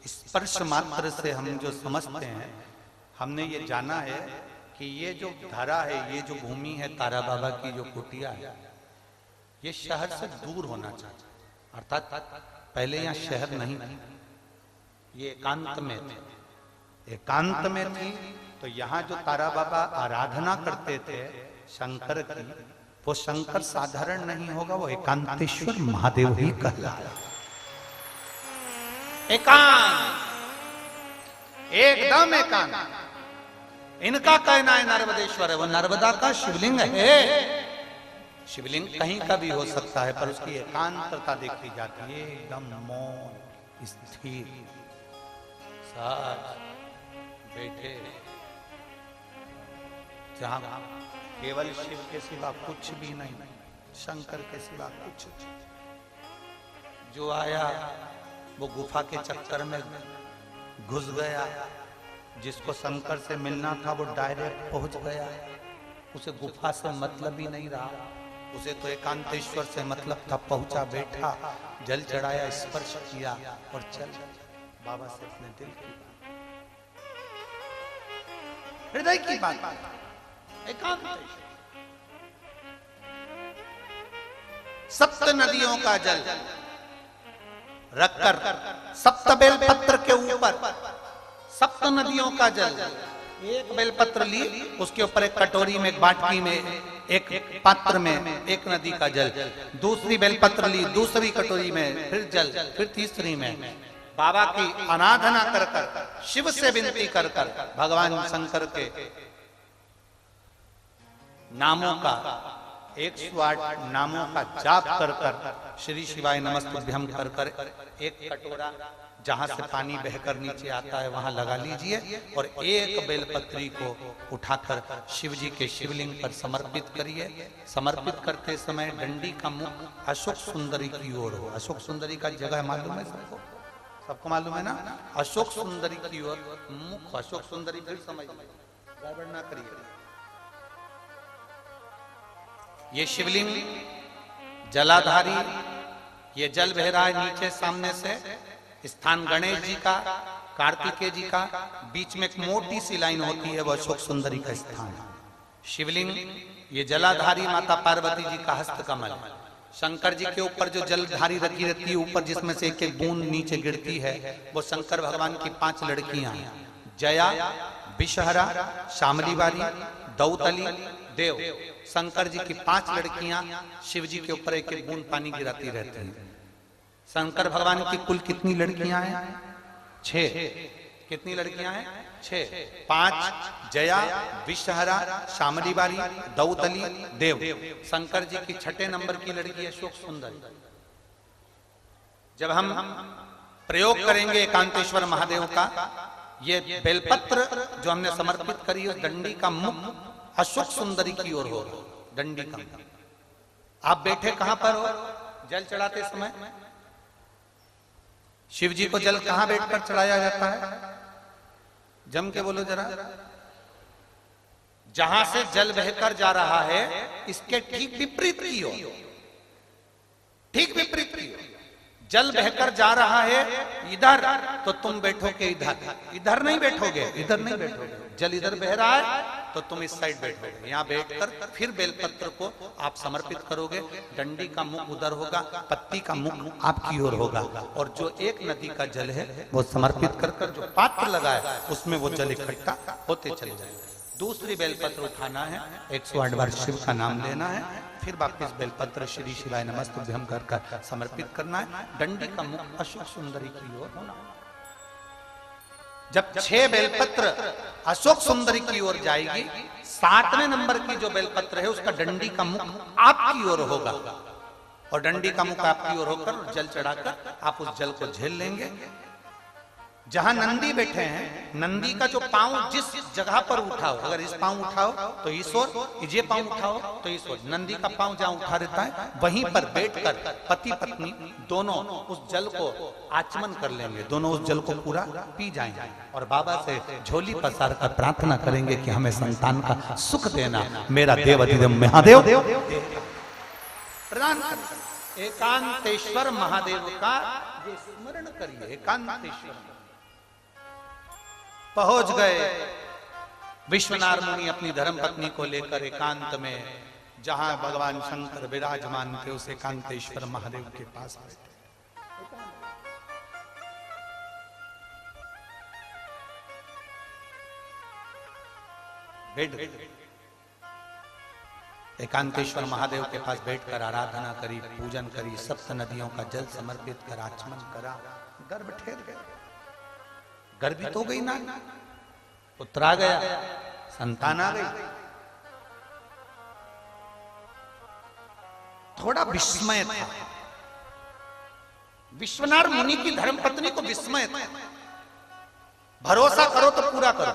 S1: स्पर्श मात्र से हम जो समझते हैं, हमने ये जाना है कि ये जो धरा है, ये जो भूमि है तारा बाबा की जो कुटिया है, ये शहर से दूर होना चाहिए। अर्थात पहले यहाँ शहर नहीं थी, ये एकांत में थे। एकांत में थी तो यहाँ जो तारा बाबा आराधना करते थे शंकर की, वो शंकर साधारण नहीं होगा, वो एकांतेश्वर महादेव ही कहलाया। एकांत, एकदम एकांत। इनका कहना है नर्मदेश्वर है, वो नर्मदा का शिवलिंग है। शिवलिंग कहीं का भी हो सकता है, पर उसकी एकांतता देखी जाती है, एकदम मौन स्थिर, साथ बैठे, जहां केवल शिव के सिवा कुछ भी नहीं, शंकर के सिवा कुछ। जो आया वो गुफा के चक्कर में घुस गया, जिसको शंकर से मिलना था वो डायरेक्ट पहुंच गया, उसे गुफा से मतलब ही नहीं रहा, उसे तो एकांतेश्वर से मतलब था। पहुंचा, बैठा, जल चढ़ाया, स्पर्श किया और चल बाबबाबा से अपने दिल की बात, हृदय की बात, एकांतेश्वर। सप्त नदियों का जल रखकर, सप्त बेलपत्र के ऊपर सप्त नदियों का जल, एक बेलपत्र ली, उसके ऊपर एक कटोरी में, एक बाटकी में, एक पात्र में एक नदी का जल, दूसरी बेलपत्र ली, दूसरी कटोरी में फिर जल, फिर तीसरी में बाबा की आराधना कर कर, शिव से विनती कर कर, भगवान शंकर के नामों का 108 नामों का जाप कर कर श्री शिवाय नमस्तुभ्यम कर कर एक कटोरा जहां से पानी बहकर नीचे आता है वहां लगा लीजिए और एक बेलपत्री को उठाकर शिव जी के शिवलिंग पर समर्पित करिए। समर्पित करते समय डंडी का मुख अशोक सुंदरी की ओर हो। अशोक सुंदरी का जगह मालूम है सबको? सबको मालूम है ना? अशोक सुंदरी की ओर मुख। अशोक सुंदरी फिर समझ गड़बड़ ना करिए। ये शिवलिंग जलाधारी, ये जल बह रहा है नीचे सामने से। स्थान गणेश जी का, कार्तिकेय जी का, बीच में एक मोटी सी लाइन होती है, वो अशोक सुंदरी का स्थान है। शिवलिंग ये जलाधारी माता पार्वती जी का हस्त कमल। शंकर जी के ऊपर जो जलधारी रखी रहती है, ऊपर जिसमें से एक एक बूंद नीचे गिरती है, वो शंकर भगवान की 5 लड़कियां हैं। जया, विषहरा, शामली वारी, दौतली, देव। शंकर जी की 5 लड़कियां शिव जी के ऊपर एक एक बूंद पानी गिराती रहती हैं। शंकर भगवान की कुल कितनी लड़कियां हैं? 6। कितनी लड़कियां हैं? 6। 5 जया, विषहरा, शामली वाली, दौतली, देव। शंकर जी की 6 नंबर की लड़की अशोक सुंदरी। जब हम प्रयोग करेंगे एकांतेश्वर महादेव का, ये बेलपत्र जो हमने समर्पित करी उस डंडी का मुख अशोक सुंदरी की ओर होगा। डंडी का आप बैठे कहां पर हो? जल चढ़ाते समय शिव जी को जल कहां बैठकर चढ़ाया जाता है? जम के बोलो जरा। जहां से जल बहकर जा रहा है इसके ठीक विपरीत की ओर। ठीक विपरीत की ओर जल बहकर जा रहा है इधर, तो तुम बैठोगे इधर। इधर नहीं बैठोगे, इधर नहीं बैठोगे। जल इधर बह रहा है तो तुम इस साइड बैठोगे। यहाँ बैठकर फिर बेलपत्र को आप समर्पित करोगे। डंडी का मुख उधर होगा, पत्ती का मुख आपकी ओर होगा, और जो एक नदी का जल है वो समर्पित कर कर जो पात्र लगा है उसमें वो जल इकट्ठा होते चले जाएंगे। दूसरी बेलपत्र उठाना है, 108 बार शिव का नाम लेना है, फिर वापिस बेलपत्र श्री शिवाय नमस्तुभ्यम कर कर समर्पित करना है। डंडी का मुख अशोक सुंदरी की ओर होना। जब 6 बेलपत्र अशोक सुंदरी की ओर जाएगी, 7वें नंबर की जो बेलपत्र है उसका डंडी का मुख आपकी ओर होगा, और डंडी का मुख आपकी ओर होकर जल चढ़ाकर आप उस जल को झेल लेंगे। जहां नंदी बैठे हैं, नंदी का जो पांव जिस जगह पर उठाओ, अगर इस पांव उठाओ तो इस ओर, ये पांव उठाओ तो इस ओर, नंदी का पांव जहां उठा रहता है वहीं पर बैठकर पति पत्नी दोनों उस जल को आचमन कर लेंगे। दोनों उस जल को पूरा पी जाएंगे और बाबा से झोली पसार कर प्रार्थना करेंगे कि हमें संतान का सुख देना, मेरा देव अधिदेव महादेव प्रदान कर। एकांतेश्वर महादेव का ये स्मरण करिए। एकांतेश्वर पहुंच गए विश्वनाथ मुनि अपनी धर्म पत्नी को लेकर एकांत में, जहां भगवान शंकर विराजमान थे उस एकांतेश्वर महादेव के पास बैठे। एकांतेश्वर महादेव के पास बैठकर आराधना करी, पूजन करी, 7 नदियों का जल समर्पित कर आचमन करा। गर्भ ठहर गया, गर्भित हो गई ना, पुत्र आ गया, संतान आ गई। थोड़ा विस्मय था, विश्वनाथ मुनि की धर्मपत्नी को विस्मय था। भरोसा करो तो पूरा करो,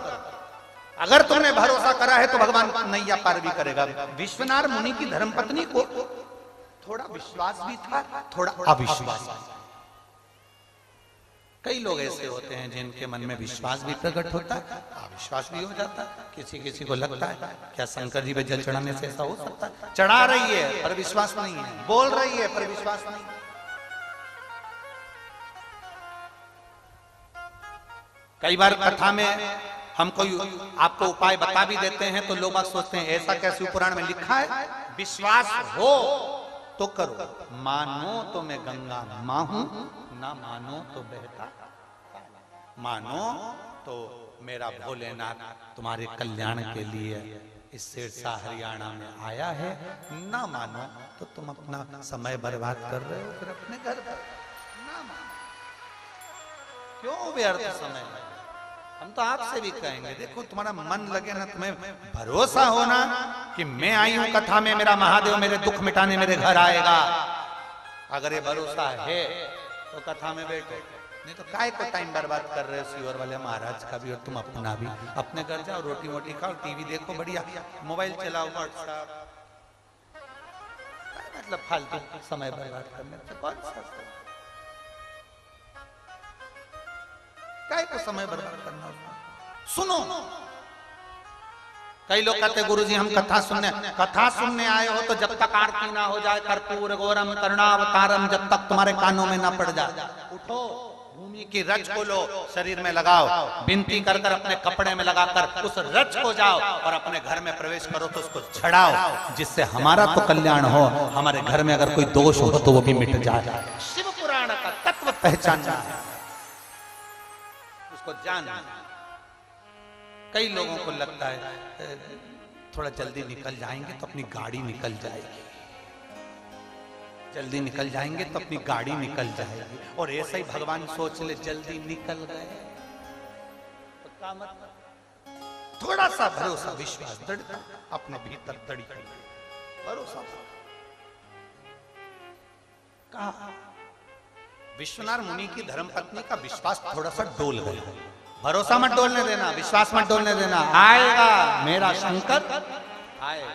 S1: अगर तुमने भरोसा करा है तो भगवान नैया पार भी करेगा। विश्वनाथ मुनि की धर्मपत्नी को थोड़ा विश्वास भी था, थोड़ा अविश्वास। कई लोग ऐसे होते हैं जिनके मन में विश्वास भी प्रकट होता है, अविश्वास भी हो जाता है। किसी किसी को लगता है क्या शंकर जी पे जल चढ़ाने से ऐसा हो सकता है? चढ़ा रही है पर विश्वास नहीं है, बोल रही है पर विश्वास नहीं। कई बार कथा में हम कोई आपको उपाय बता भी देते हैं तो लोग सोचते हैं ऐसा कैसे पुराण में लिखा है? विश्वास हो तो करो, मानो तो मैं गंगा मां हूं, ना मानो तो बहता, मानो तो मेरा भोलेनाथ तुम्हारे कल्याण के लिए इस सिरसा हरियाणा में आया है, ना मानो तो तुम अपना समय बर्बाद कर रहे हो फिर अपने घर पर। ना मानो, क्यों व्यर्थ समय? हम तो आपसे भी कहेंगे, देखो तुम्हारा मन लगे ना, तुम्हें भरोसा हो ना कि मैं आई हूं कथा में, मेरा महादेव मेरे दुख मिटाने मेरे घर आएगा, अगर ये भरोसा है तो कथा में बैठो, नहीं तो काय को टाइम बर्बाद कर रहे हो सीवर वाले महाराज का भी और तुम अपना भी। अपने घर जाओ, रोटी मोटी खाओ, टीवी देखो बढ़िया, मोबाइल चलाओ, व्हाट्सएप, मतलब फालतू समय बर्बाद करने से कौन सा काय को समय बर्बाद करना। सुनो, कई लोग कहते गुरुजी हम कथा सुनने आए हो तो जब तक आरती ना हो जाए कर्पूर गौरम करुणावतारम, जब तक तुम्हारे कानों में ना पड़ जाए, उठो भूमि की रज को लो, शरीर में लगाओ, विनती कर कर अपने कपड़े में लगाकर उस रज को जाओ और अपने घर में प्रवेश करो तो उसको झड़ाओ, जिससे हमारा तो कल्याण हो, हमारे घर में अगर कोई दोष हो तो वो भी मिट जाए। शिव पुराण का तत्व पहचानना है, उसको जानना। कई लोगों को लगता है थोड़ा जल्दी निकल जाएंगे तो अपनी गाड़ी निकल जाएगी, जल्दी निकल जाएंगे तो अपनी गाड़ी निकल जाएगी, और ऐसा ही भगवान सोच ले जल्दी निकल गए तो क्या मतलब। थोड़ा सा भरोसा, विश्वास, दृढ़ता अपने भीतर दृढ़ भरोसा। कहा विश्वनाथ मुनि की धर्मपत्नी का विश्वास थोड़ा सा डोल गया। भरोसा मत डोलने देना, विश्वास मत डोलने देना, आएगा मेरा शंकर आएगा।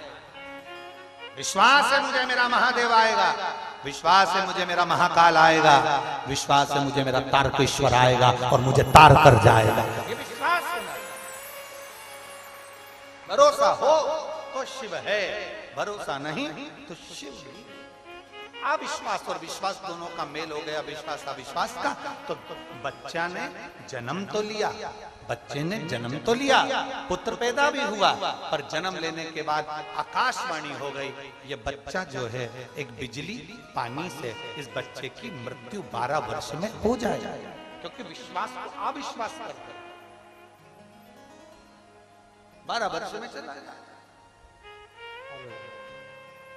S1: विश्वास है मुझे मेरा महादेव आएगा, विश्वास है मुझे मेरा महाकाल आएगा, विश्वास है मुझे मेरा तारकेश्वर आएगा और मुझे तार कर जाएगा। ये विश्वास है, भरोसा हो तो शिव है, भरोसा नहीं तो शिव। अविश्वास और विश्वास दोनों का मेल हो गया, विश्वास अविश्वास का। तो बच्चा ने जन्म तो लिया, बच्चे ने जन्म तो लिया, पुत्र पैदा भी हुआ, पर जन्म लेने के बाद आकाशवाणी हो गई, ये बच्चा जो है एक बिजली पानी से इस बच्चे की मृत्यु 12 वर्ष में हो जाएगा, क्योंकि विश्वास को अविश्वास कर 12 वर्ष में चला जाए।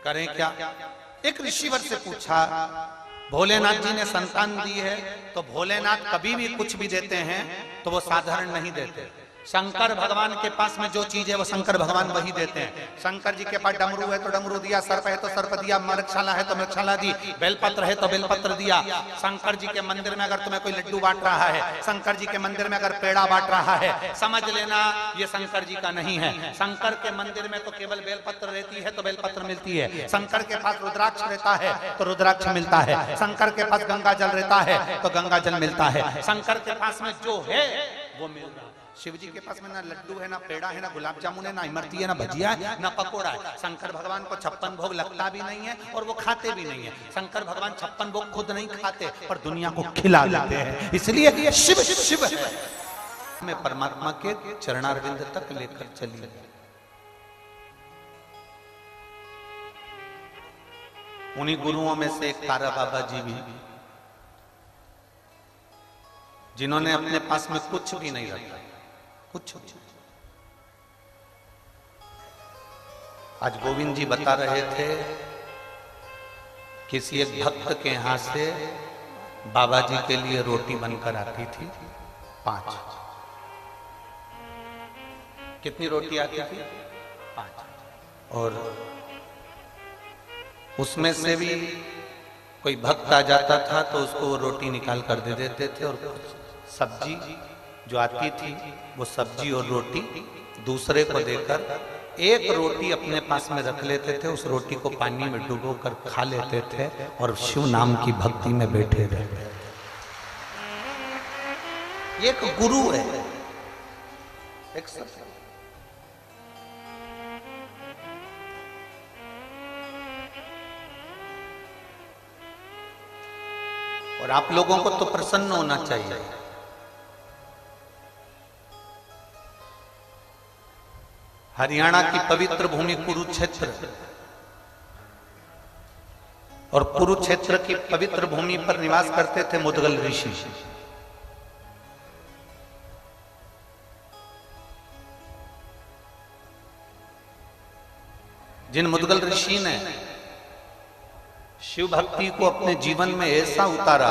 S1: करें क्या? एक ऋषिवर से पूछा, भोलेनाथ जी ने संतान दी है तो भोलेनाथ कभी भी कुछ भी देते हैं तो वो साधारण नहीं देते। शंकर भगवान के पास में जो चीज है वो शंकर भगवान वही देते हैं। शंकर जी के पास डमरू है तो डमरू दिया, सर्प है तो सर्प दिया, मृगशाला है तो मृगशाला दी, बेलपत्र है तो बेलपत्र दिया। शंकर जी के मंदिर में अगर तुम्हें कोई लड्डू बांट रहा है, शंकर जी के मंदिर में अगर पेड़ा बांट रहा है, समझ लेना ये शंकर जी का नहीं है। शंकर के मंदिर में तो केवल बेलपत्र रहती है तो बेलपत्र मिलती है, शंकर के पास रुद्राक्ष रहता है तो रुद्राक्ष मिलता है, शंकर के पास गंगा जल रहता है तो गंगा जल मिलता है, शंकर के पास में जो है वो मिल रहा है। शिव जी के पास में ना लड्डू है, ना पेड़ा है, ना गुलाब जामुन है, ना इमरती है, ना भजिया है, ना पकोड़ा है। शंकर भगवान को 56 भोग लगता भी नहीं है और वो खाते भी नहीं है। शंकर भगवान 56 भोग खुद नहीं खाते पर दुनिया को खिला देते हैं, इसलिए शिव शिव है। हमें परमात्मा के चरणारविंद तक लेकर चलिए। उन्हीं गुरुओं में से एक तारा बाबा जी भी, जिन्होंने अपने पास में कुछ भी नहीं रखा, कुछ। आज गोविंद जी बता रहे थे, किसी एक भक्त के यहां से बाबा जी के लिए रोटी बनकर आती थी 5। कितनी रोटी आती थी? 5। और उसमें से भी कोई भक्त आ जाता था तो उसको वो रोटी निकाल कर दे देते थे, और सब्जी जो आती थी वो सब्जी और रोटी दूसरे को देकर एक रोटी अपने पास में रख लेते थे, उस रोटी को पानी में डुबो कर खा लेते थे और शिव नाम की भक्ति में बैठे रहते थे। ये एक गुरु है, एक सत्य। और आप लोगों को तो प्रसन्न होना चाहिए। हरियाणा की पवित्र भूमि कुरुक्षेत्र, और कुरुक्षेत्र की पवित्र भूमि पर निवास करते थे मुदगल ऋषि। जिन मुदगल ऋषि ने शिव भक्ति को अपने जीवन में ऐसा उतारा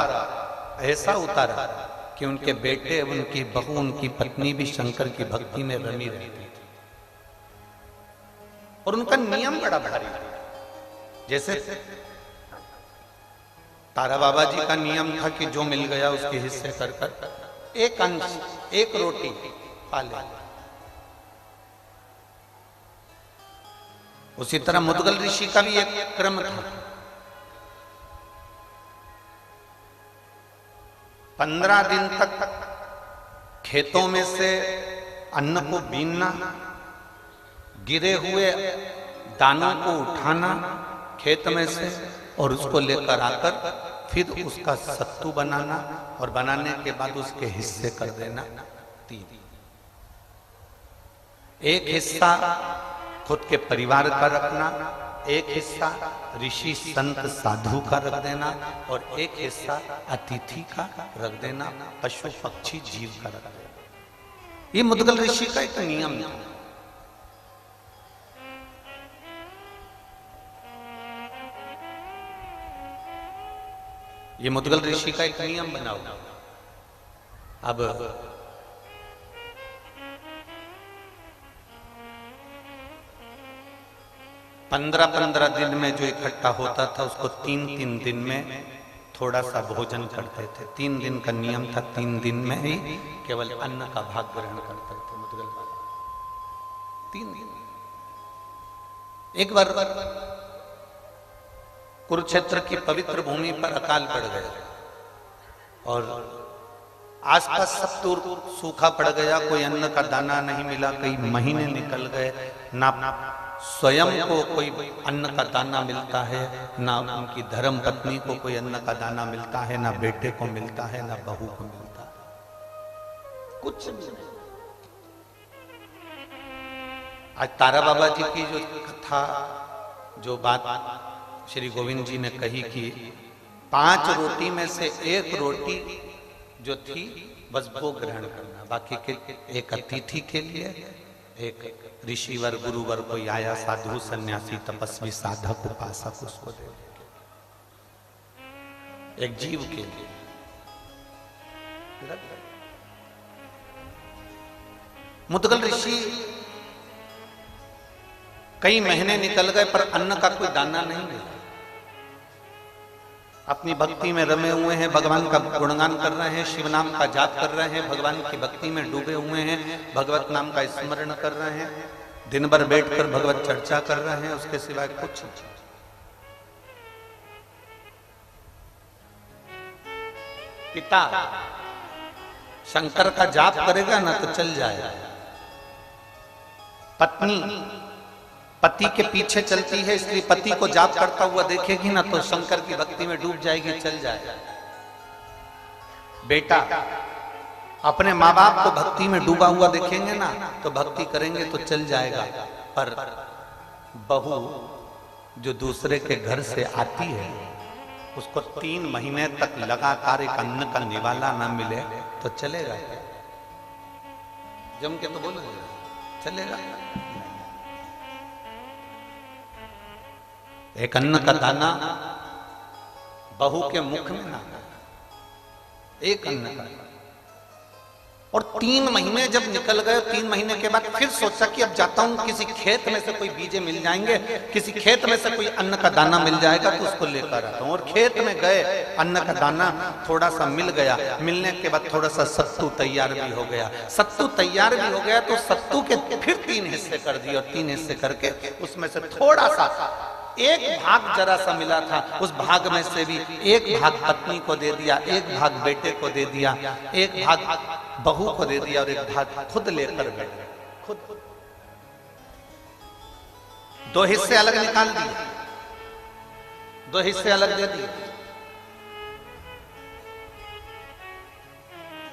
S1: कि उनके बेटे, उनकी बहू, उनकी पत्नी भी शंकर की भक्ति में रमी रहती थी। और उनका नियम बड़ा भारी था। जैसे तारा बाबा जी का नियम था कि जो मिल गया उसके हिस्से कर कर एक अंश, एक रोटी खा ले। उसी तरह मुदगल ऋषि का भी एक क्रम था। 15 दिन तक खेतों में से अन्न को बीनना, गिरे हुए दानों को उठाना खेत में से और उसको लेकर आकर फिर उसका सत्तू बनाना और बनाने के बाद उसके हिस्से कर देना 3। एक हिस्सा खुद के परिवार का रखना, एक हिस्सा ऋषि संत साधु का रख देना और एक हिस्सा अतिथि का रख देना, पशु पक्षी जीव का रख देना। ये मुदगल ऋषि का एक नियम था। ये मुदगल ऋषि का एक नियम बना हुआ। अब 15-15 दिन में जो इकट्ठा होता था उसको 3-3 दिन में थोड़ा सा भोजन करते थे। 3 दिन का नियम था, 3 दिन में ही केवल अन्न का भाग ग्रहण करते थे मुदगल बाबा। 3 दिन। एक बार कुरुक्षेत्र की पवित्र भूमि पर अकाल पड़ गया और आसपास सब दूर सूखा पड़ गया, कोई अन्न का दाना नहीं मिला। कई महीने निकल गए, ना स्वयं को कोई अन्न का दाना मिलता है, ना उनकी धर्म पत्नी को कोई अन्न का दाना मिलता है, ना बेटे को मिलता है, ना बहू को मिलता है, कुछ नहीं। आज तारा बाबा जी की जो कथा, जो बात श्री गोविंद जी ने कही कि 5 रोटी में से 1 रोटी जो थी बस वो ग्रहण करना, बाकी के एक अतिथि के लिए, एक ऋषिवर गुरुवर कोई आया, साधु सन्यासी तपस्वी साधक उपासक, उसको दे, एक जीव के लिए। मुदगल ऋषि कई महीने निकल गए पर अन्न का कोई दाना नहीं मिला। अपनी भक्ति में रमे हुए हैं, भगवान का गुणगान कर रहे हैं, शिव नाम का जाप कर रहे हैं, भगवान की भक्ति में डूबे हुए हैं, भगवत नाम का स्मरण कर रहे हैं, दिन भर बैठकर भगवत चर्चा कर रहे हैं, उसके सिवाय कुछ नहीं। पिता शंकर का जाप करेगा ना तो चल जाएगा, पत्नी पति के पीछे चलती है, इसलिए पति को जाप करता हुआ देखेगी ना तो शंकर की भक्ति में डूब जाएगी, चल जाएगा। बेटा अपने माँ बाप को भक्ति में डूबा हुआ देखेंगे ना तो भक्ति करेंगे तो चल जाएगा, पर बहू जो दूसरे के घर से आती है उसको 3 महीने तक लगातार एक अन्न का निवाला ना मिले तो चलेगा? जम के तो बोलो, चलेगा? एक अन्न का दाना बहू के मुख में ना, एक अन्न का। और 3 महीने जब निकल गए, 3 महीने के बाद फिर सोचा कि अब जाता हूं, किसी खेत में से कोई बीजे मिल जाएंगे, किसी खेत में से कोई अन्न का दाना मिल जाएगा तो उसको लेकर आता हूं। और खेत में गए, अन्न का दाना थोड़ा सा मिल गया, मिलने के बाद थोड़ा सा सत्तू तैयार भी हो गया। सत्तू तैयार भी हो गया तो सत्तू के फिर 3 हिस्से कर दिए और 3 हिस्से करके उसमें से थोड़ा सा, एक भाग जरा सा मिला था, उस भाग में से भी एक भाग पत्नी को दे दिया, एक भाग बेटे को दे दिया, एक भाग बहू को दे दिया और एक भाग खुद लेकर गए। खुद 2 हिस्से अलग निकाल दिए, 2 हिस्से अलग दे दिए।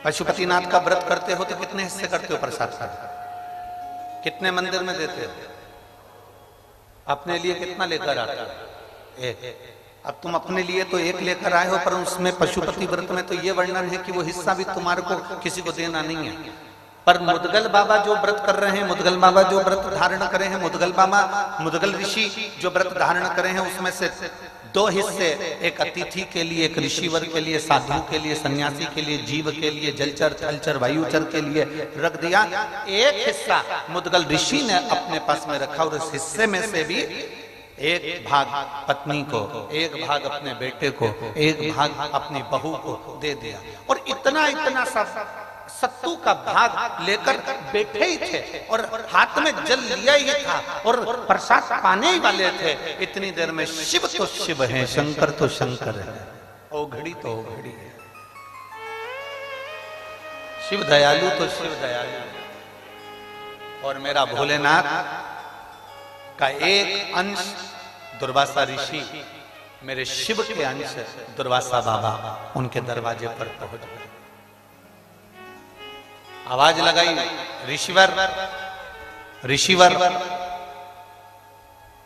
S1: पशुपतिनाथ का व्रत करते हो तो कितने हिस्से करते हो प्रसाद का? कितने मंदिर में देते हो? अपने लिए कितना लेकर आते हो? 1। अब तुम अपने लिए तो 1 लेकर आए हो, पर उसमें पशुपति व्रत में तो ये वर्णन है कि वो हिस्सा भी तुम्हारे को किसी को देना नहीं है। पर मुदगल बाबा जो व्रत कर रहे हैं, मुदगल बाबा जो व्रत धारण करे हैं, मुदगल बाबा, मुदगल ऋषि जो व्रत धारण करे हैं, उसमें से दो हिस्से, एक अतिथि के लिए, एक ऋषिवर के लिए, साधु के लिए, सन्यासी के लिए, जीव के लिए, जलचर, थलचर, वायुचर के लिए रख दिया। एक हिस्सा मुदगल ऋषि ने अपने पास में रखा और उस हिस्से में से भी एक भाग पत्नी को, एक भाग अपने बेटे को, एक भाग अपनी बहू को दे दिया। और इतना इतना सब सत्तू का भाग लेकर बैठे ही थे और हाथ में जल लिया ही था और प्रसाद पाने ही वाले थे। इतनी देर में शिव तो शिव है, शंकर तो शंकर है, ओघड़ी तो ओघड़ी है, शिव दयालु तो शिव दयालु है। और मेरा भोलेनाथ का एक अंश दुर्वासा ऋषि, मेरे शिव के अंश दुर्वासा बाबा उनके दरवाजे पर पहुंच गए। आवाज लगाई, ऋषिवर, ऋषिवर,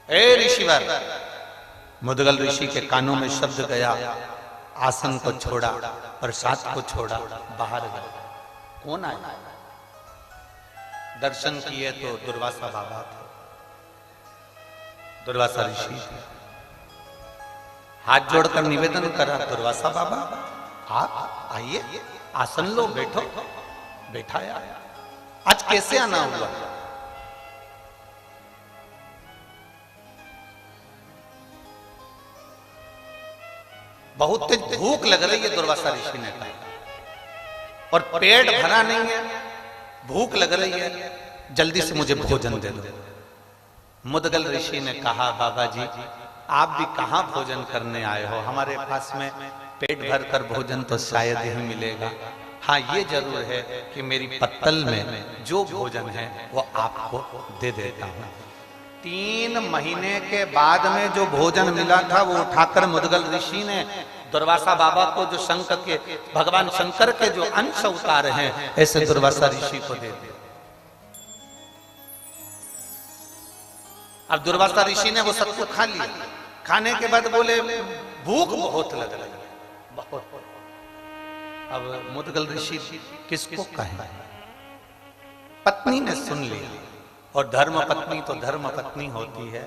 S1: ए ऋषिवर। मुदगल ऋषि के कानों में शब्द गया, आसन को छोड़ा, प्रसाद को छोड़ा, बाहर गए। कौन आया? दर्शन किए तो दुर्वासा बाबा थे, दुर्वासा ऋषि थे। हाथ जोड़कर निवेदन करा, दुर्वासा बाबा आप आइए, आसन लो, बैठो। बैठाया। आज कैसे आना हुआ? बहुत तेज भूख लग रही है, दुर्वासा ऋषि ने कहा, और पेट भरा नहीं है, भूख लग रही है, जल्दी से मुझे भोजन दे दो। मुदगल ऋषि ने कहा, बाबा जी आप भी कहां भोजन करने आए हो, हमारे पास में पेट भर कर भोजन तो शायद ही मिलेगा। हाँ ये जरूर है कि मेरी पत्तल में जो भोजन है वो आपको दे देता हूं। 3 महीने के बाद में जो भोजन मिला था वो उठाकर मुदगल ऋषि ने दुर्वासा बाबा को, जो शंकर के, भगवान शंकर के जो अंश उतारे हैं, ऐसे दुर्वासा ऋषि को दे दिया। अब दुर्वासा ऋषि ने वो सत्तू खा लिया। खाने के बाद बोले भूख बहुत लग रही है, बहुत। अब मुदगल ऋषि किसको कहे? पत्नी ने सुन लिया, और धर्म पत्नी तो धर्म पत्नी होती है।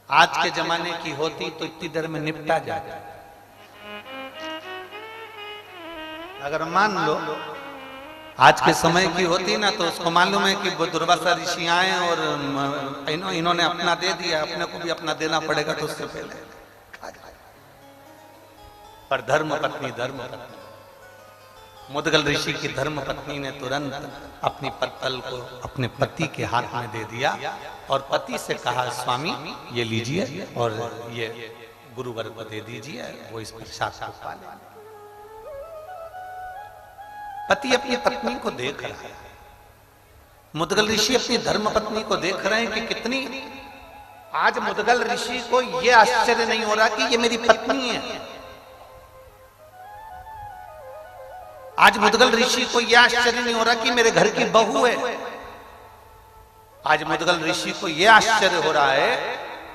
S1: आज के जमाने की होती तो इतनी देर में निपटा जाए। अगर मान लो आज के समय की होती ना, तो उसको मालूम है कि दुर्वासा ऋषि आए और इन्होंने अपना दे दिया, अपने को भी अपना देना पड़ेगा, तो उससे पहले खा जाए। पर धर्म पत्नी, धर्म पत्नी, मुदगल ऋषि की धर्म पत्नी ने तुरंत अपनी पत्तल को अपने पति के हाथ में दे दिया और पति से कहा, स्वामी ये लीजिए और ये गुरुवर को दे दीजिए, वो इस प्रसाद को पा ले। पति अपनी पत्नी को देख रहा है, मुदगल ऋषि अपनी धर्म पत्नी को देख रहे हैं कि कितनी। आज मुदगल ऋषि को यह आश्चर्य नहीं हो रहा कि ये मेरी पत्नी है। आज मुदगल ऋषि को यह आश्चर्य नहीं हो रहा कि मेरे घर की बहू है। आज मुदगल ऋषि को यह आश्चर्य हो रहा है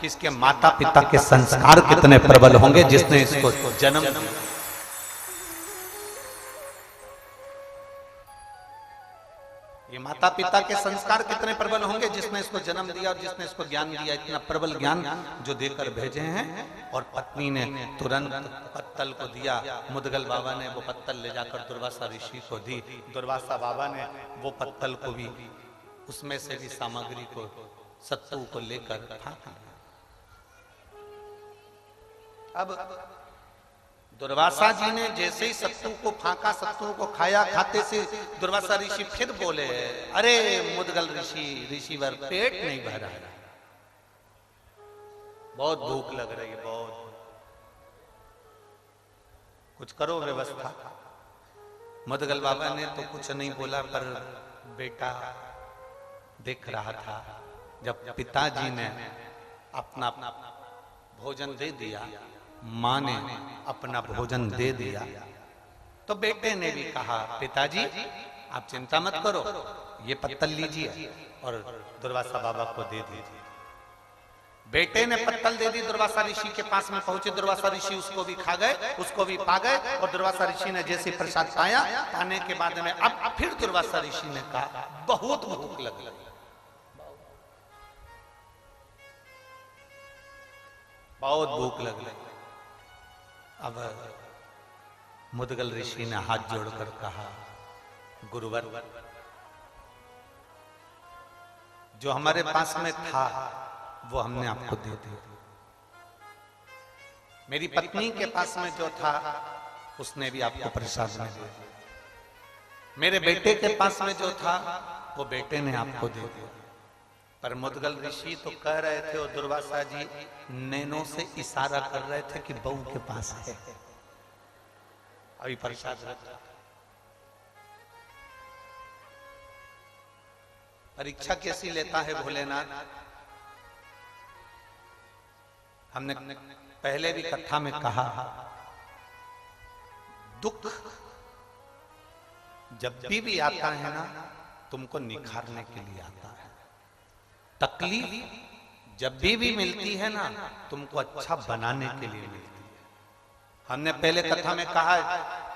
S1: कि इसके माता पिता के संस्कार कितने प्रबल होंगे जिसने इसको जन्म दिया। ये माता पिता के संस्कार कितने प्रबल होंगे जिसने इसको जन्म दिया और जिसने इसको ज्ञान दिया, इतना प्रबल ज्ञान जो देकर भेजे हैं। और पत्नी ने तुरंत पत्तल को दिया। मुदगल बाबा ने वो पत्तल ले जाकर दुर्वासा ऋषि को दी। दुर्वासा बाबा ने वो पत्तल को भी, उसमें से भी सामग्री को, सत्तू को लेकर फाँका। अब दुर्वासा जी ने जैसे ही सत्तू को फाँका, सत्तू को खाया, खाते से दुर्वासा ऋषि फिर बोले, अरे मुदगल ऋषि, ऋषिवर पेट नहीं भरा है, बहुत भूख लग रही है, बहुत, कुछ करो व्यवस्था। मुदगल बाबा ने तो कुछ नहीं बोला, पर बेटा देख रहा था। जब पिताजी ने अपना भोजन दे दिया, माँ ने अपना भोजन दे दिया, तो बेटे ने भी कहा, पिताजी आप चिंता मत करो, ये पत्तल लीजिए और दुर्वासा बाबा को दे दीजिए। बेटे ने पत्तल दे दी, दुर्वासा ऋषि के पास में पहुंचे, दुर्वासा ऋषि उसको भी खा गए, उसको भी पा गए। और दुर्वासा ऋषि ने जैसे प्रसाद पाया, पाने के बाद में अब फिर दुर्वासा ऋषि ने कहा बहुत भूख लग गई, बहुत भूख लग गई। अब मुदगल ऋषि ने हाथ जोड़कर कहा, गुरुवर, जो हमारे पास में था वो हमने आपको दे दिया। मेरी पत्नी के पास में जो था उसने भी आपको प्रसाद में दे दिया। मेरे बेटे के पास में जो था वो बेटे ने आपको दे दिया। पर मुदगल ऋषि तो कह रहे थे, और दुर्वासा जी नैनों से इशारा कर रहे थे कि बहू के पास है, अभी प्रसाद रखा। परीक्षा कैसी लेता है भोलेनाथ। हमने पहले भी कथा में कहा, दुख जब भी आता है ना, तुमको निखारने के लिए आता है। तकलीफ जब भी मिलती है ना, तुमको अच्छा बनाने के लिए मिलती है। हमने पहले कथा में कहा,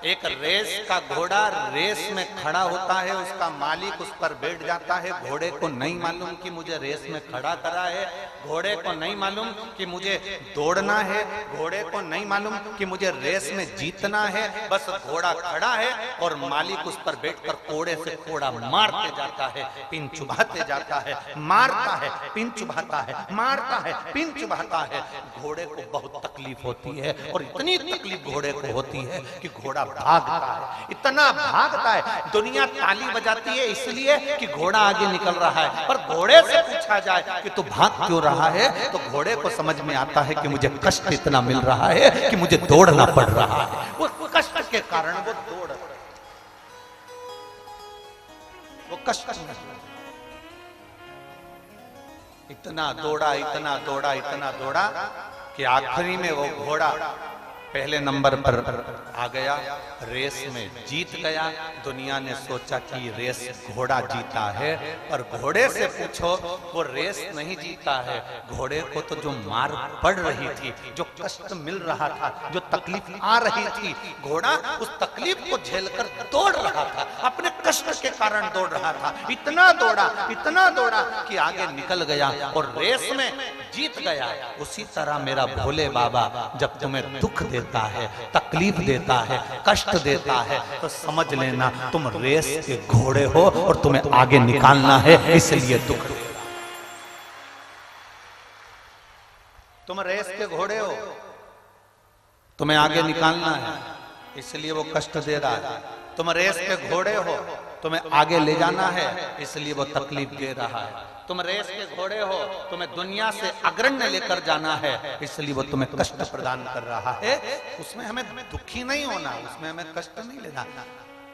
S1: एक रेस का घोड़ा रेस में खड़ा होता है, उसका मालिक उस पर बैठ जाता है। घोड़े को नहीं मालूम कि मुझे रेस में खड़ा करा है, घोड़े को नहीं मालूम कि मुझे दौड़ना है, घोड़े को नहीं मालूम कि मुझे रेस में जीतना है। बस घोड़ा खड़ा है और मालिक उस पर बैठकर कोड़े से कोड़ा मारते जाता है, पिन चुभाते जाता है, मारता है, पिन चुभाता है, मारता है, पिन चुभाता है। घोड़े को बहुत तकलीफ होती है, और इतनी तकलीफ घोड़े को होती है कि घोड़ा भागता है, इतना भागता है, दुनिया ताली बजाती है इसलिए कि घोड़ा आगे निकल रहा है। पर घोड़े से पूछा जाए कि तू भाग क्यों रहा है, तो घोड़े को समझ में आता है कि मुझे कष्ट इतना मिल रहा है कि मुझे दौड़ना पड़ रहा है। वो कष्ट के कारण वो दौड़, वो कष्ट इतना दौड़ा, इतना दौड़ा, इतना दौड़ा कि आखिरी में वो घोड़ा पहले नंबर पर आ गया, रेस में जीत गया। दुनिया ने सोचा कि रेस घोड़ा जीता है, पर घोड़े से पूछो वो रेस नहीं जीता है। घोड़े को तो जो मार पड़ रही थी, जो कष्ट मिल रहा था, जो तकलीफ आ रही थी, घोड़ा उस तकलीफ को झेलकर दौड़ रहा था, अपने कष्ट के कारण दौड़ रहा था। इतना दौड़ा, इतना दौड़ा कि आगे निकल गया और रेस में जीत गया। उसी तरह मेरा भोले बाबा जब तुम्हें दुख देता है, तकलीफ देता है, कष्ट देता है, तो समझ लेना तुम रेस के घोड़े हो और तुम्हें आगे निकालना है, इसलिए दुख। तुम रेस के घोड़े हो, तुम्हें आगे निकालना है, इसलिए वो कष्ट दे रहा है। तुम रेस के घोड़े हो, तुम्हें आगे ले जाना है, इसलिए वो तकलीफ दे रहा है। तुम रेस के घोड़े हो, तुम्हें दुनिया से अग्रण्य लेकर जाना है, इसलिए वो तुम्हें कष्ट प्रदान कर रहा है। उसमें हमें दुखी नहीं होना, उसमें हमें कष्ट नहीं लेना।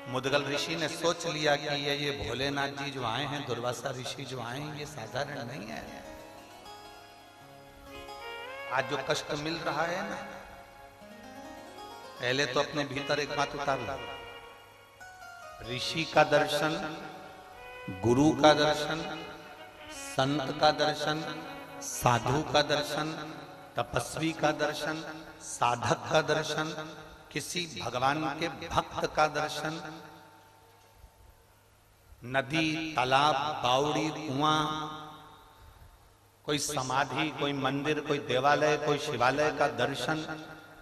S1: मुदगल ऋषि ने सोच लिया कि ये भोलेनाथ जी जो आए हैं, दुर्वासा ऋषि जो आए हैं, ये साधारण नहीं है। आज जो कष्ट मिल रहा है ना, पहले तो अपने भीतर एक बात उतारो, ऋषि का दर्शन, गुरु का दर्शन, संत का दर्शन, साधु का दर्शन, तपस्वी का दर्शन, साधक का दर्शन, किसी भगवान के भक्त का दर्शन, नदी, तालाब, बावड़ी, कुआं, कोई समाधि, कोई मंदिर, कोई देवालय, कोई शिवालय का दर्शन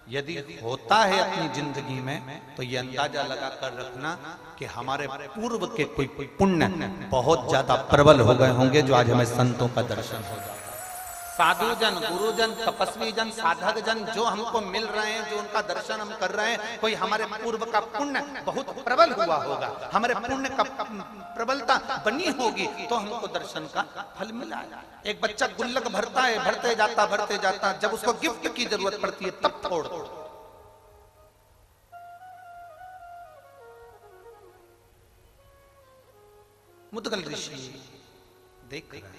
S1: यदि होता है अपनी जिंदगी में, तो ये अंदाजा लगा कर रखना कि हमारे पूर्व के कोई पुण्य बहुत ज्यादा प्रबल हो गए होंगे, जो आज हमें संतों का दर्शन हो जाए। साधु जन, गुरुजन, तपस्वी जन, साधक जन जो हमको मिल रहे हैं, जो उनका दर्शन हम कर रहे हैं, कोई हमारे पूर्व का पुण्य बहुत प्रबल हुआ होगा, हमारे पुण्य का प्रबलता बनी होगी, तो हमको दर्शन का फल मिला। एक बच्चा गुल्लक भरता है, भरते जाता, जब उसको गिफ्ट की जरूरत पड़ती है तब तोड़। मुदगल ऋषि देख रहे,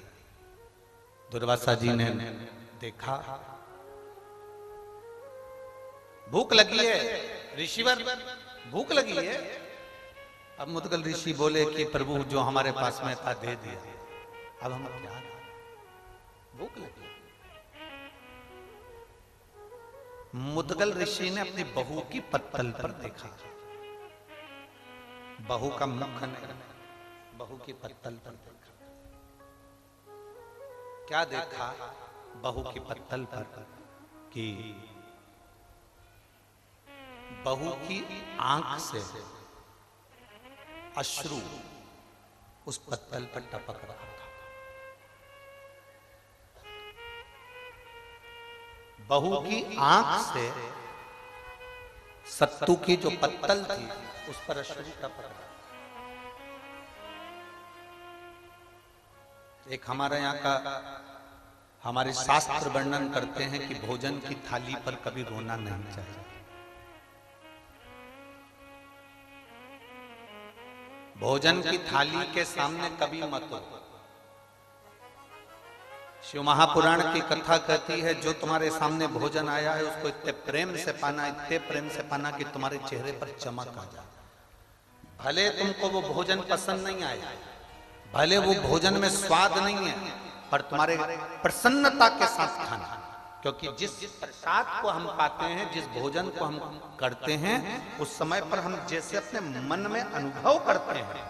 S1: दुर्वासा जी ने देखा, भूख लगी है ऋषिवर, भूख लगी है। अब मुदगल ऋषि बोले कि प्रभु जो हमारे पास में था दे दिया, अब हम क्या, भूख लगी। मुदगल ऋषि ने अपनी बहू की पत्तल पर देखा, बहू का मुख नहीं, बहू की पत्तल पर देखा। क्या देखा बहू की पत्तल पर? कि बहू की आंख से अश्रु उस पत्तल पर टपक रहा था। बहू की आंख से सत्तू की जो पत्तल थी उस पर अश्रु टपक रहा। एक हमारे यहाँ का, हमारे शास्त्र वर्णन करते हैं कि भोजन की थाली पर कभी रोना नहीं चाहिए। भोजन की थाली के सामने कभी मत रो। शिव महापुराण की कथा कहती है, जो तुम्हारे सामने भोजन आया है उसको इतने प्रेम से पाना, इतने प्रेम से पाना कि तुम्हारे चेहरे पर चमक आ जाए। भले तुमको वो भोजन पसंद नहीं आया, भले वो भोजन में स्वाद नहीं है, पर तुम्हारे प्रसन्नता के साथ खाना। क्योंकि जिस प्रसाद को हम पाते हैं, जिस भोजन को हम करते हैं, उस समय पर हम जैसे अपने मन में अनुभव करते हैं,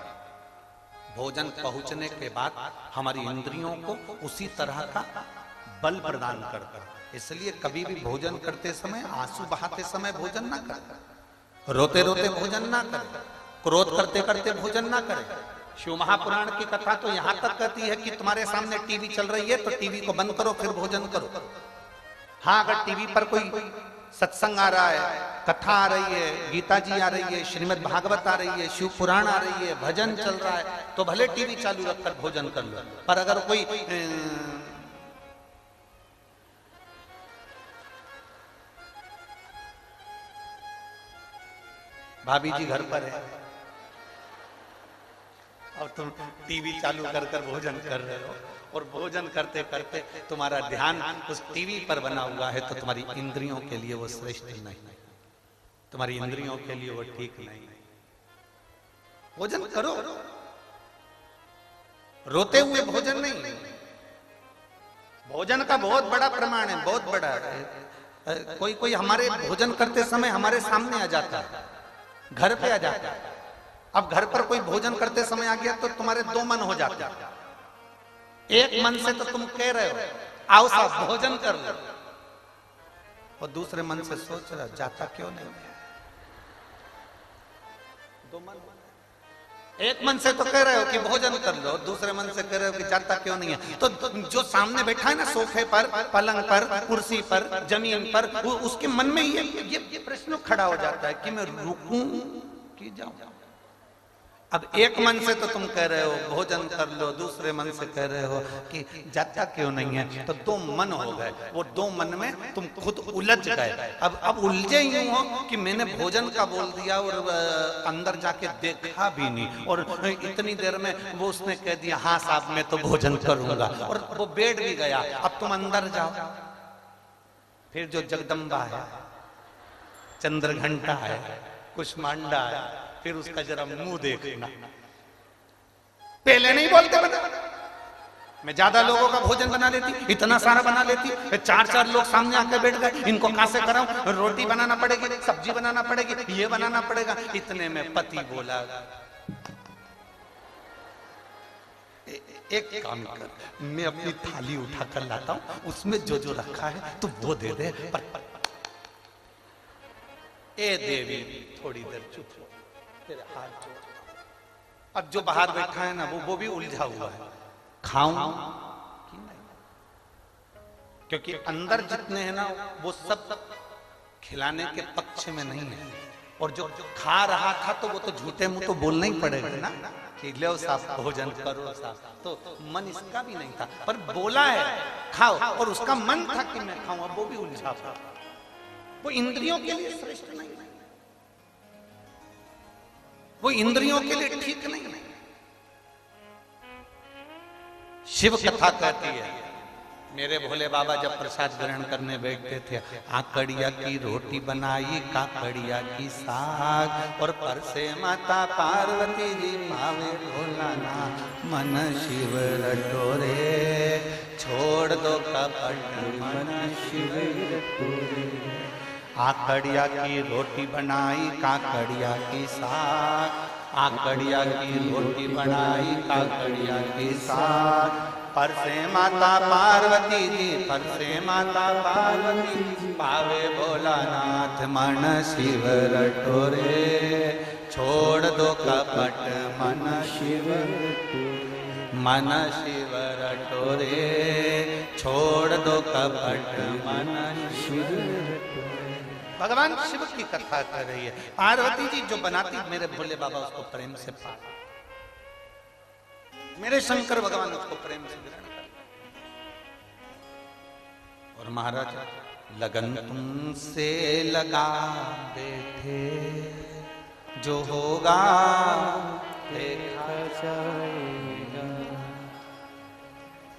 S1: भोजन पहुंचने के बाद हमारी इंद्रियों को उसी तरह का बल प्रदान करता है। इसलिए कभी भी भोजन करते समय आंसू बहाते समय भोजन ना करें, रोते रोते भोजन ना करें, क्रोध करते करते भोजन ना करें। शिव महापुराण की कथा तो यहां तक कहती है कि तुम्हारे सामने टीवी चल रही है तो टीवी को बंद करो फिर भोजन करो। हाँ, अगर टीवी पर कोई सत्संग आ रहा है, कथा आ रही है, गीता जी आ रही है, श्रीमद् भागवत आ रही है, शिव पुराण आ रही है, भजन चल रहा है, तो भले टीवी चालू रखकर भोजन कर लो। पर अगर कोई भाभी जी घर पर है और तुम टीवी चालू कर कर भोजन कर रहे हो, और भोजन करते करते तुम्हारा ध्यान उस टीवी पर बना हुआ है, तो तुम्हारी इंद्रियों के लिए वो श्रेष्ठ नहीं, तुम्हारी इंद्रियों के लिए वो ठीक नहीं। भोजन करो, रोते हुए भोजन नहीं। भोजन का बहुत बड़ा प्रमाण है, बहुत बड़ा। कोई कोई हमारे भोजन करते समय हमारे सामने आ जाता है, घर पे आ जाता है। अब घर पर कोई भोजन करते समय आ गया तो तुम्हारे दो मन हो जाते हैं। एक मन से तो तुम कह रहे हो आओ साहब भोजन कर लो, और दूसरे मन से सोच रहे हो जाता क्यों नहीं। दो मन, एक मन से तो कह रहे हो कि भोजन कर लो, दूसरे मन से कह रहे हो कि जाता क्यों नहीं है। तो जो सामने बैठा है ना, सोफे पर, पलंग पर, कुर्सी पर, जमीन पर, उसके मन में ये प्रश्न खड़ा हो जाता है कि मैं रुकूं कि जाऊं। अब एक मन से तो तुम कह रहे हो भोजन कर लो, दूसरे मन से कह रहे हो कि जाता क्यों नहीं है, तो दो मन हो गए। वो दो मन में तुम खुद उलझ गए। अब उलझे यूं हो कि मैंने भोजन का बोल दिया और अंदर जाके देखा भी नहीं, और इतनी देर में वो उसने कह दिया हाँ साहब मैं तो भोजन करूंगा, और वो बैठ भी गया। अब तुम अंदर जाओ, फिर जो जगदम्बा है, चंद्रघंटा है, कुष्मांडा है, फिर उसका जरा मुंह देखना। पहले नहीं बोलते बना, मैं ज्यादा लोगों का भोजन बना लेती, इतना सारा बना लेती, चार चार लोग सामने आकर बैठ गए, इनको कहां से कराऊं, रोटी बनाना पड़ेगी, सब्जी बनाना पड़ेगी, ये बनाना पड़ेगा। इतने में पति बोला एक काम कर, मैं अपनी थाली उठा कर लाता हूं, उसमें जो जो रखा है तो वो दे दे। ए देवी थोड़ी देर चुप हो, तेरे हाथ जोड़। अब जो बाहर बैठा है ना वो भी उलझा हुआ है, खाऊं कि नहीं, क्योंकि अंदर जितने हैं ना वो सब खिलाने के पक्ष में नहीं है। और जो खा रहा था तो वो तो झूठे मुंह तो बोलना ही पड़ेगा ना कि लो साहब भोजन करो साहब, तो मन इसका भी नहीं था, पर बोला है खाओ, और उसका मन था कि मैं खाऊं, अब वो भी उलझा था। वो इंद्रियों के लिए श्रेष्ठ नहीं, वो इंद्रियों के लिए ठीक नहीं। शिव कथा कहती है, मेरे भोले बाबा जब प्रसाद ग्रहण करने बैठते थे, आकड़िया की रोटी बनाई, काकड़िया की साग, और परसे माता पार्वती जी मावे ढोलाना, मन शिव रटोरे, छोड़ दो कपट मन शिव रटोरे। आकड़िया की रोटी बनाई काकड़िया की साग, आकड़िया की रोटी बनाई काकड़िया की साग। परसे माता पार्वती जी, परसे माता पार्वती जी, पावे भोलानाथ मन शिव रटोरे। छोड़ दो कपट मन शिव मन शिव रटोरे, छोड़ दो कपट मन शिव। भगवान शिव की कथा कर रही है। पार्वती जी जो बनाती मेरे भोले बाबा उसको प्रेम से पा, मेरे शंकर भगवान उसको प्रेम से ग्रहण कर। और महाराज लगन तुमसे लगा बैठे, जो होगा देखा जाएगा।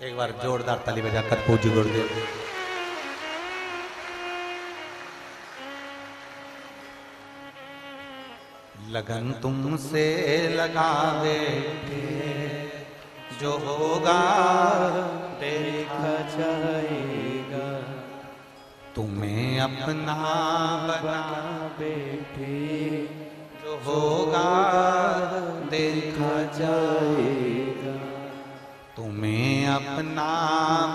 S1: एक बार जोरदार ताली बजाकर पूज्य गुरुदेव। लगन तुमसे लगा बैठे, जो होगा देखा जाएगा। तुम्हें अपना बना बैठे, जो होगा देखा जाएगा। तुम्हें अपना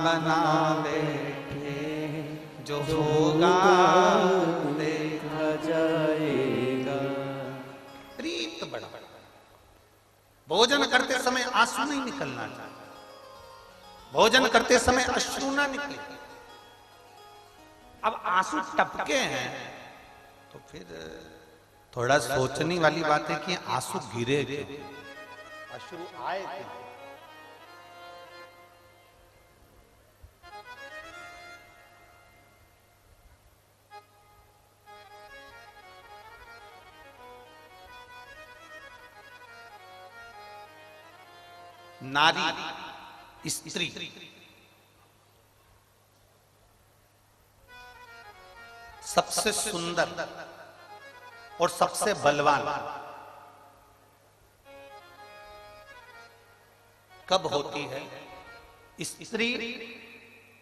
S1: बना बैठे, जो होगा देखा जाएगा। प्रीत बड़ा। भोजन करते समय आंसू नहीं निकलना चाहिए, भोजन करते समय अश्रु ना निकले। अब आंसू टपके हैं तो फिर थोड़ा सोचने वाली बात है कि आंसू गिरे क्यों, अश्रु आए क्यों। नारी स्त्री सबसे सुंदर और सबसे बलवान कब होती है? स्त्री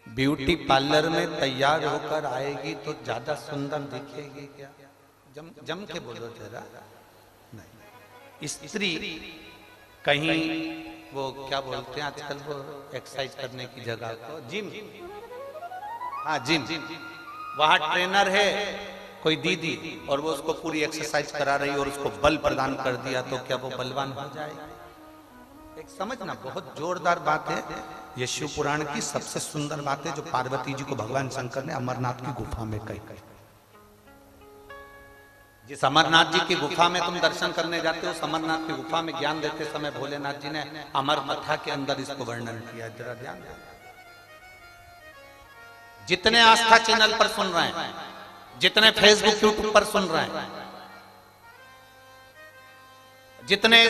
S1: ब्यूटी पार्लर में तैयार होकर आएगी तो ज्यादा सुंदर दिखेगी क्या? जम के बोलो जरा। नहीं, स्त्री कहीं वो क्या बोलते हैं आजकल वो एक्सरसाइज करने की जगह को जिम, हाँ जिम, वहां ट्रेनर है कोई दीदी और वो उसको पूरी एक्सरसाइज करा रही है और उसको बल प्रदान कर दिया तो क्या वो बलवान हो जाएगा? एक समझना बहुत जोरदार बात है। ये शिव पुराण की सबसे सुंदर बात है जो पार्वती जी को भगवान शंकर ने अमरनाथ की गुफा में कही। जिस अमरनाथ जी की गुफा में तुम दर्शन करने जाते हो, उस अमरनाथ की गुफा में ज्ञान देते समय भोलेनाथ जी ने अमर कथा के अंदर इसको वर्णन किया। जरा ध्यान दें। जितने आस्था चैनल पर सुन रहे हैं, जितने फेसबुक यूट्यूब पर सुन रहे हैं, जितने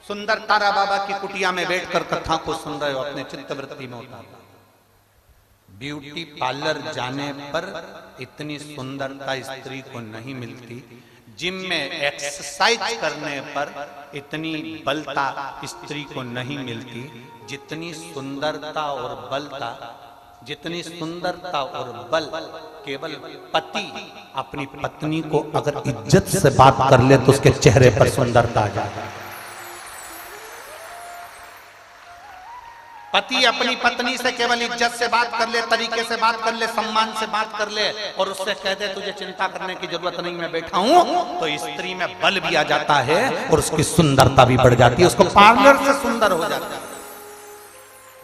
S1: सुंदर तारा बाबा की कुटिया में बैठकर कथा को सुन रहे हो, अपने चित्तवृत्ति में उतारो। ब्यूटी पार्लर जाने पर इतनी सुंदरता स्त्री को नहीं मिलती, जिम में एक्सरसाइज करने पर इतनी बलता स्त्री को नहीं मिलती। जितनी सुंदरता और बलता, जितनी सुंदरता और बल केवल पति अपनी पत्नी को अगर इज्जत से बात कर ले तो उसके चेहरे पर सुंदरता आ जाती है। पति अपनी पत्नी से केवल इज्जत से बात कर ले, तरीके से बात कर ले, सम्मान से बात कर ले और उससे कह दे तुझे चिंता करने की जरूरत नहीं, मैं बैठा हूं, तो स्त्री में बल भी आ जाता है और उसकी सुंदरता भी बढ़ जाती है। उसको पार्लर से सुंदर हो जाता है।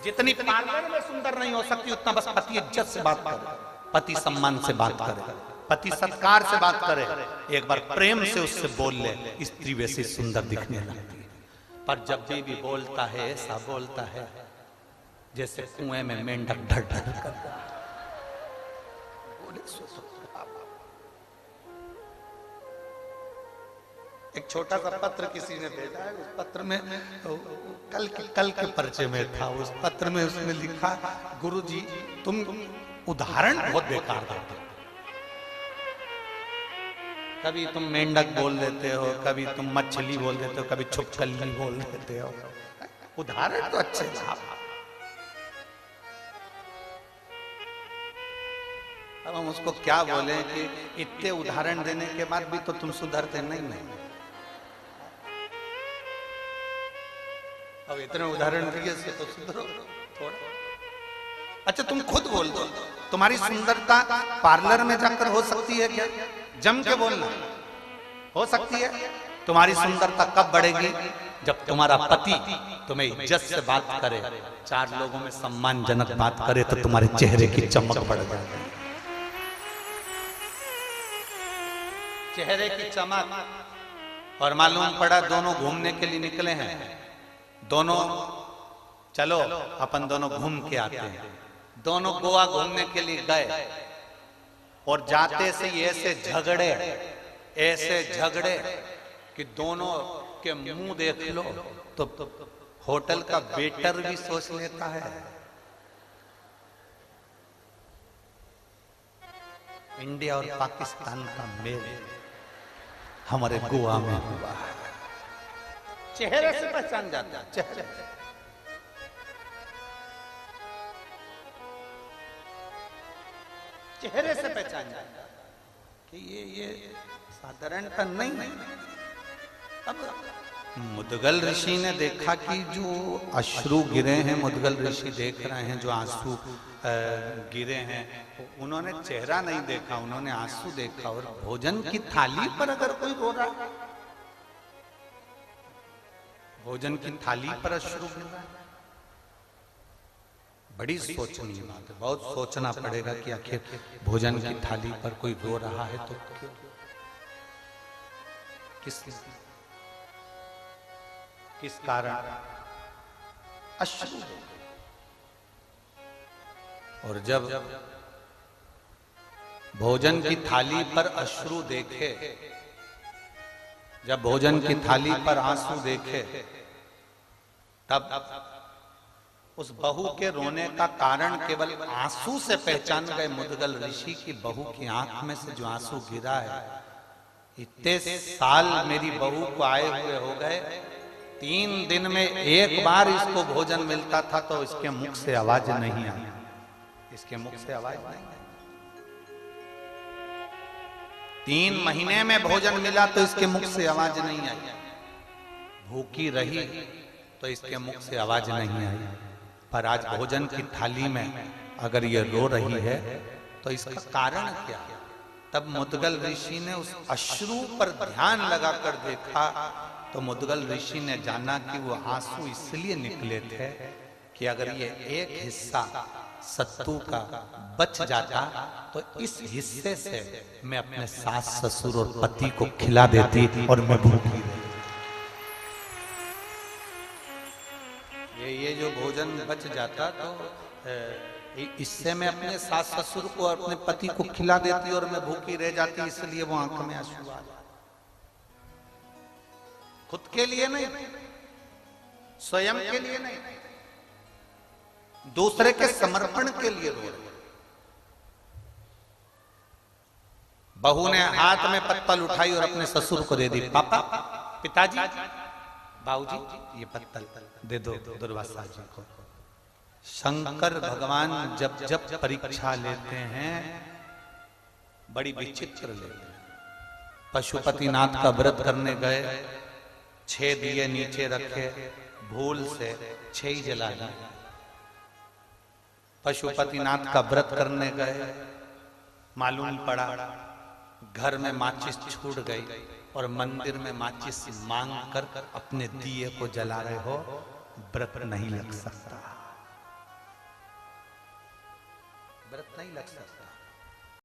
S1: जितनी पार्लर में सुंदर नहीं हो सकती उतना बस पति इज्जत से बात करे, पति सम्मान से बात करे, पति सत्कार से बात करे, एक बार प्रेम से उससे बोल ले, स्त्री वैसी सुंदर दिखने लगती है। पर जब भी बोलता है ऐसा बोलता है जैसे कुएं में मेंढक ढर ढर कर। एक छोटा सा पत्र किसी ने भेजा है, उस पत्र में कल के परिचय में था, उस पत्र में उसने लिखा, गुरुजी तुम उदाहरण बहुत बेकार देते हो। कभी तुम मेंढक बोल देते हो, कभी तुम मछली बोल देते हो, कभी छुपकली बोल देते हो। उदाहरण तो अच्छे थे। अब हम उसको क्या बोले कि इतने उदाहरण देने के बाद भी तो तुम सुधरते नहीं। अब इतने उदाहरण दिए से तो सुधरो थोड़ा। अच्छा तुम खुद बोल दो, तुम्हारी सुंदरता पार्लर में जाकर हो सकती है क्या? जम के बोलना, हो सकती है? तुम्हारी सुंदरता कब बढ़ेगी? जब तुम्हारा पति तुम्हें इज्जत से बात करे, चार लोगों में सम्मानजनक बात करे, तो तुम्हारे चेहरे की चमक बढ़ जाएगी। चेहरे की चमक। और मालूम पड़ा दोनों घूमने के लिए निकले हैं, दोनों चलो अपन दोनों घूम के आते हैं। दोनों गोवा घूमने के लिए गए और जाते से ऐसे झगड़े कि दोनों के मुंह देख लो तो होटल का वेटर भी सोच लेता है इंडिया और पाकिस्तान का मेल हमारे गोवा में हुआ है। चेहरे से पहचान जाता है, चेहरे से पहचान जाता है कि ये साधारणता नहीं। अब मुदगल ऋषि ने देखा कि जो अश्रु गिरे हैं, मुदगल ऋषि देख रहे हैं जो आंसू गिरे हैं, उन्होंने चेहरा नहीं देखा, उन्होंने आंसू देखा। और भोजन की थाली पर अगर कोई रो रहा है, भोजन की थाली पर अश्रु गिर रहा है, बड़ी सोचनीय बात है। बहुत सोचना पड़ेगा कि आखिर भोजन की थाली पर कोई रो रहा है तो क्यों, किस कारण अश्रु। और जब भोजन की थाली पर अश्रु देखे, जब भोजन की थाली पर आंसू देखे, तब उस बहू के रोने का कारण केवल आंसू से पहचान गए मुदगल ऋषि की बहू की आंख में से जो आंसू गिरा है। इतने साल मेरी बहू को आए हुए हो गए, 3 दिन में एक बार इसको भोजन मिलता था तो इसके मुख से आवाज नहीं आई, इसके मुख से आवाज नहीं आई। 3 महीने में भोजन मिला तो इसके मुख से आवाज नहीं आई। भूखी रही तो इसके मुख से आवाज नहीं आई। पर आज भोजन की थाली में अगर ये रो रही है तो इसका कारण क्या है? तब मुदगल ऋषि ने उस अश्रु पर ध्यान लगाकर देखा तो मुदगल ऋषि ने जाना कि वो आंसू इसलिए निकले थे कि अगर ये एक हिस्सा सत्तू का बच जाता तो इस हिस्से से मैं अपने सास ससुर और पति को खिला देती और मैं भूखी रहती। ये जो भोजन बच जाता तो इससे मैं अपने सास ससुर को और अपने पति को खिला देती और मैं भूखी रह जाती। इसलिए वो आंख में आंसू आ जाते, खुद के लिए नहीं, स्वयं के लिए नहीं, दूसरे के समर्पण के लिए रो रहे। बहू ने हाथ में पत्तल उठाई और अपने ससुर को दे दी। पापा, पिताजी, बाबूजी, ये पत्तल दे दो दुर्वासा जी को। शंकर भगवान जब जब परीक्षा लेते हैं बड़ी विचित्र लेते हैं। पशुपतिनाथ का व्रत करने गए, 6 दिए नीचे रखे, भूल से 6 ही जला दिए। पशुपतिनाथ का व्रत करने गए, मालूम पड़ा घर में माचिस छूट गई और मंदिर में माचिस मांग कर अपने दिए को जला रहे हो, व्रत नहीं लग सकता, व्रत नहीं लग सकता।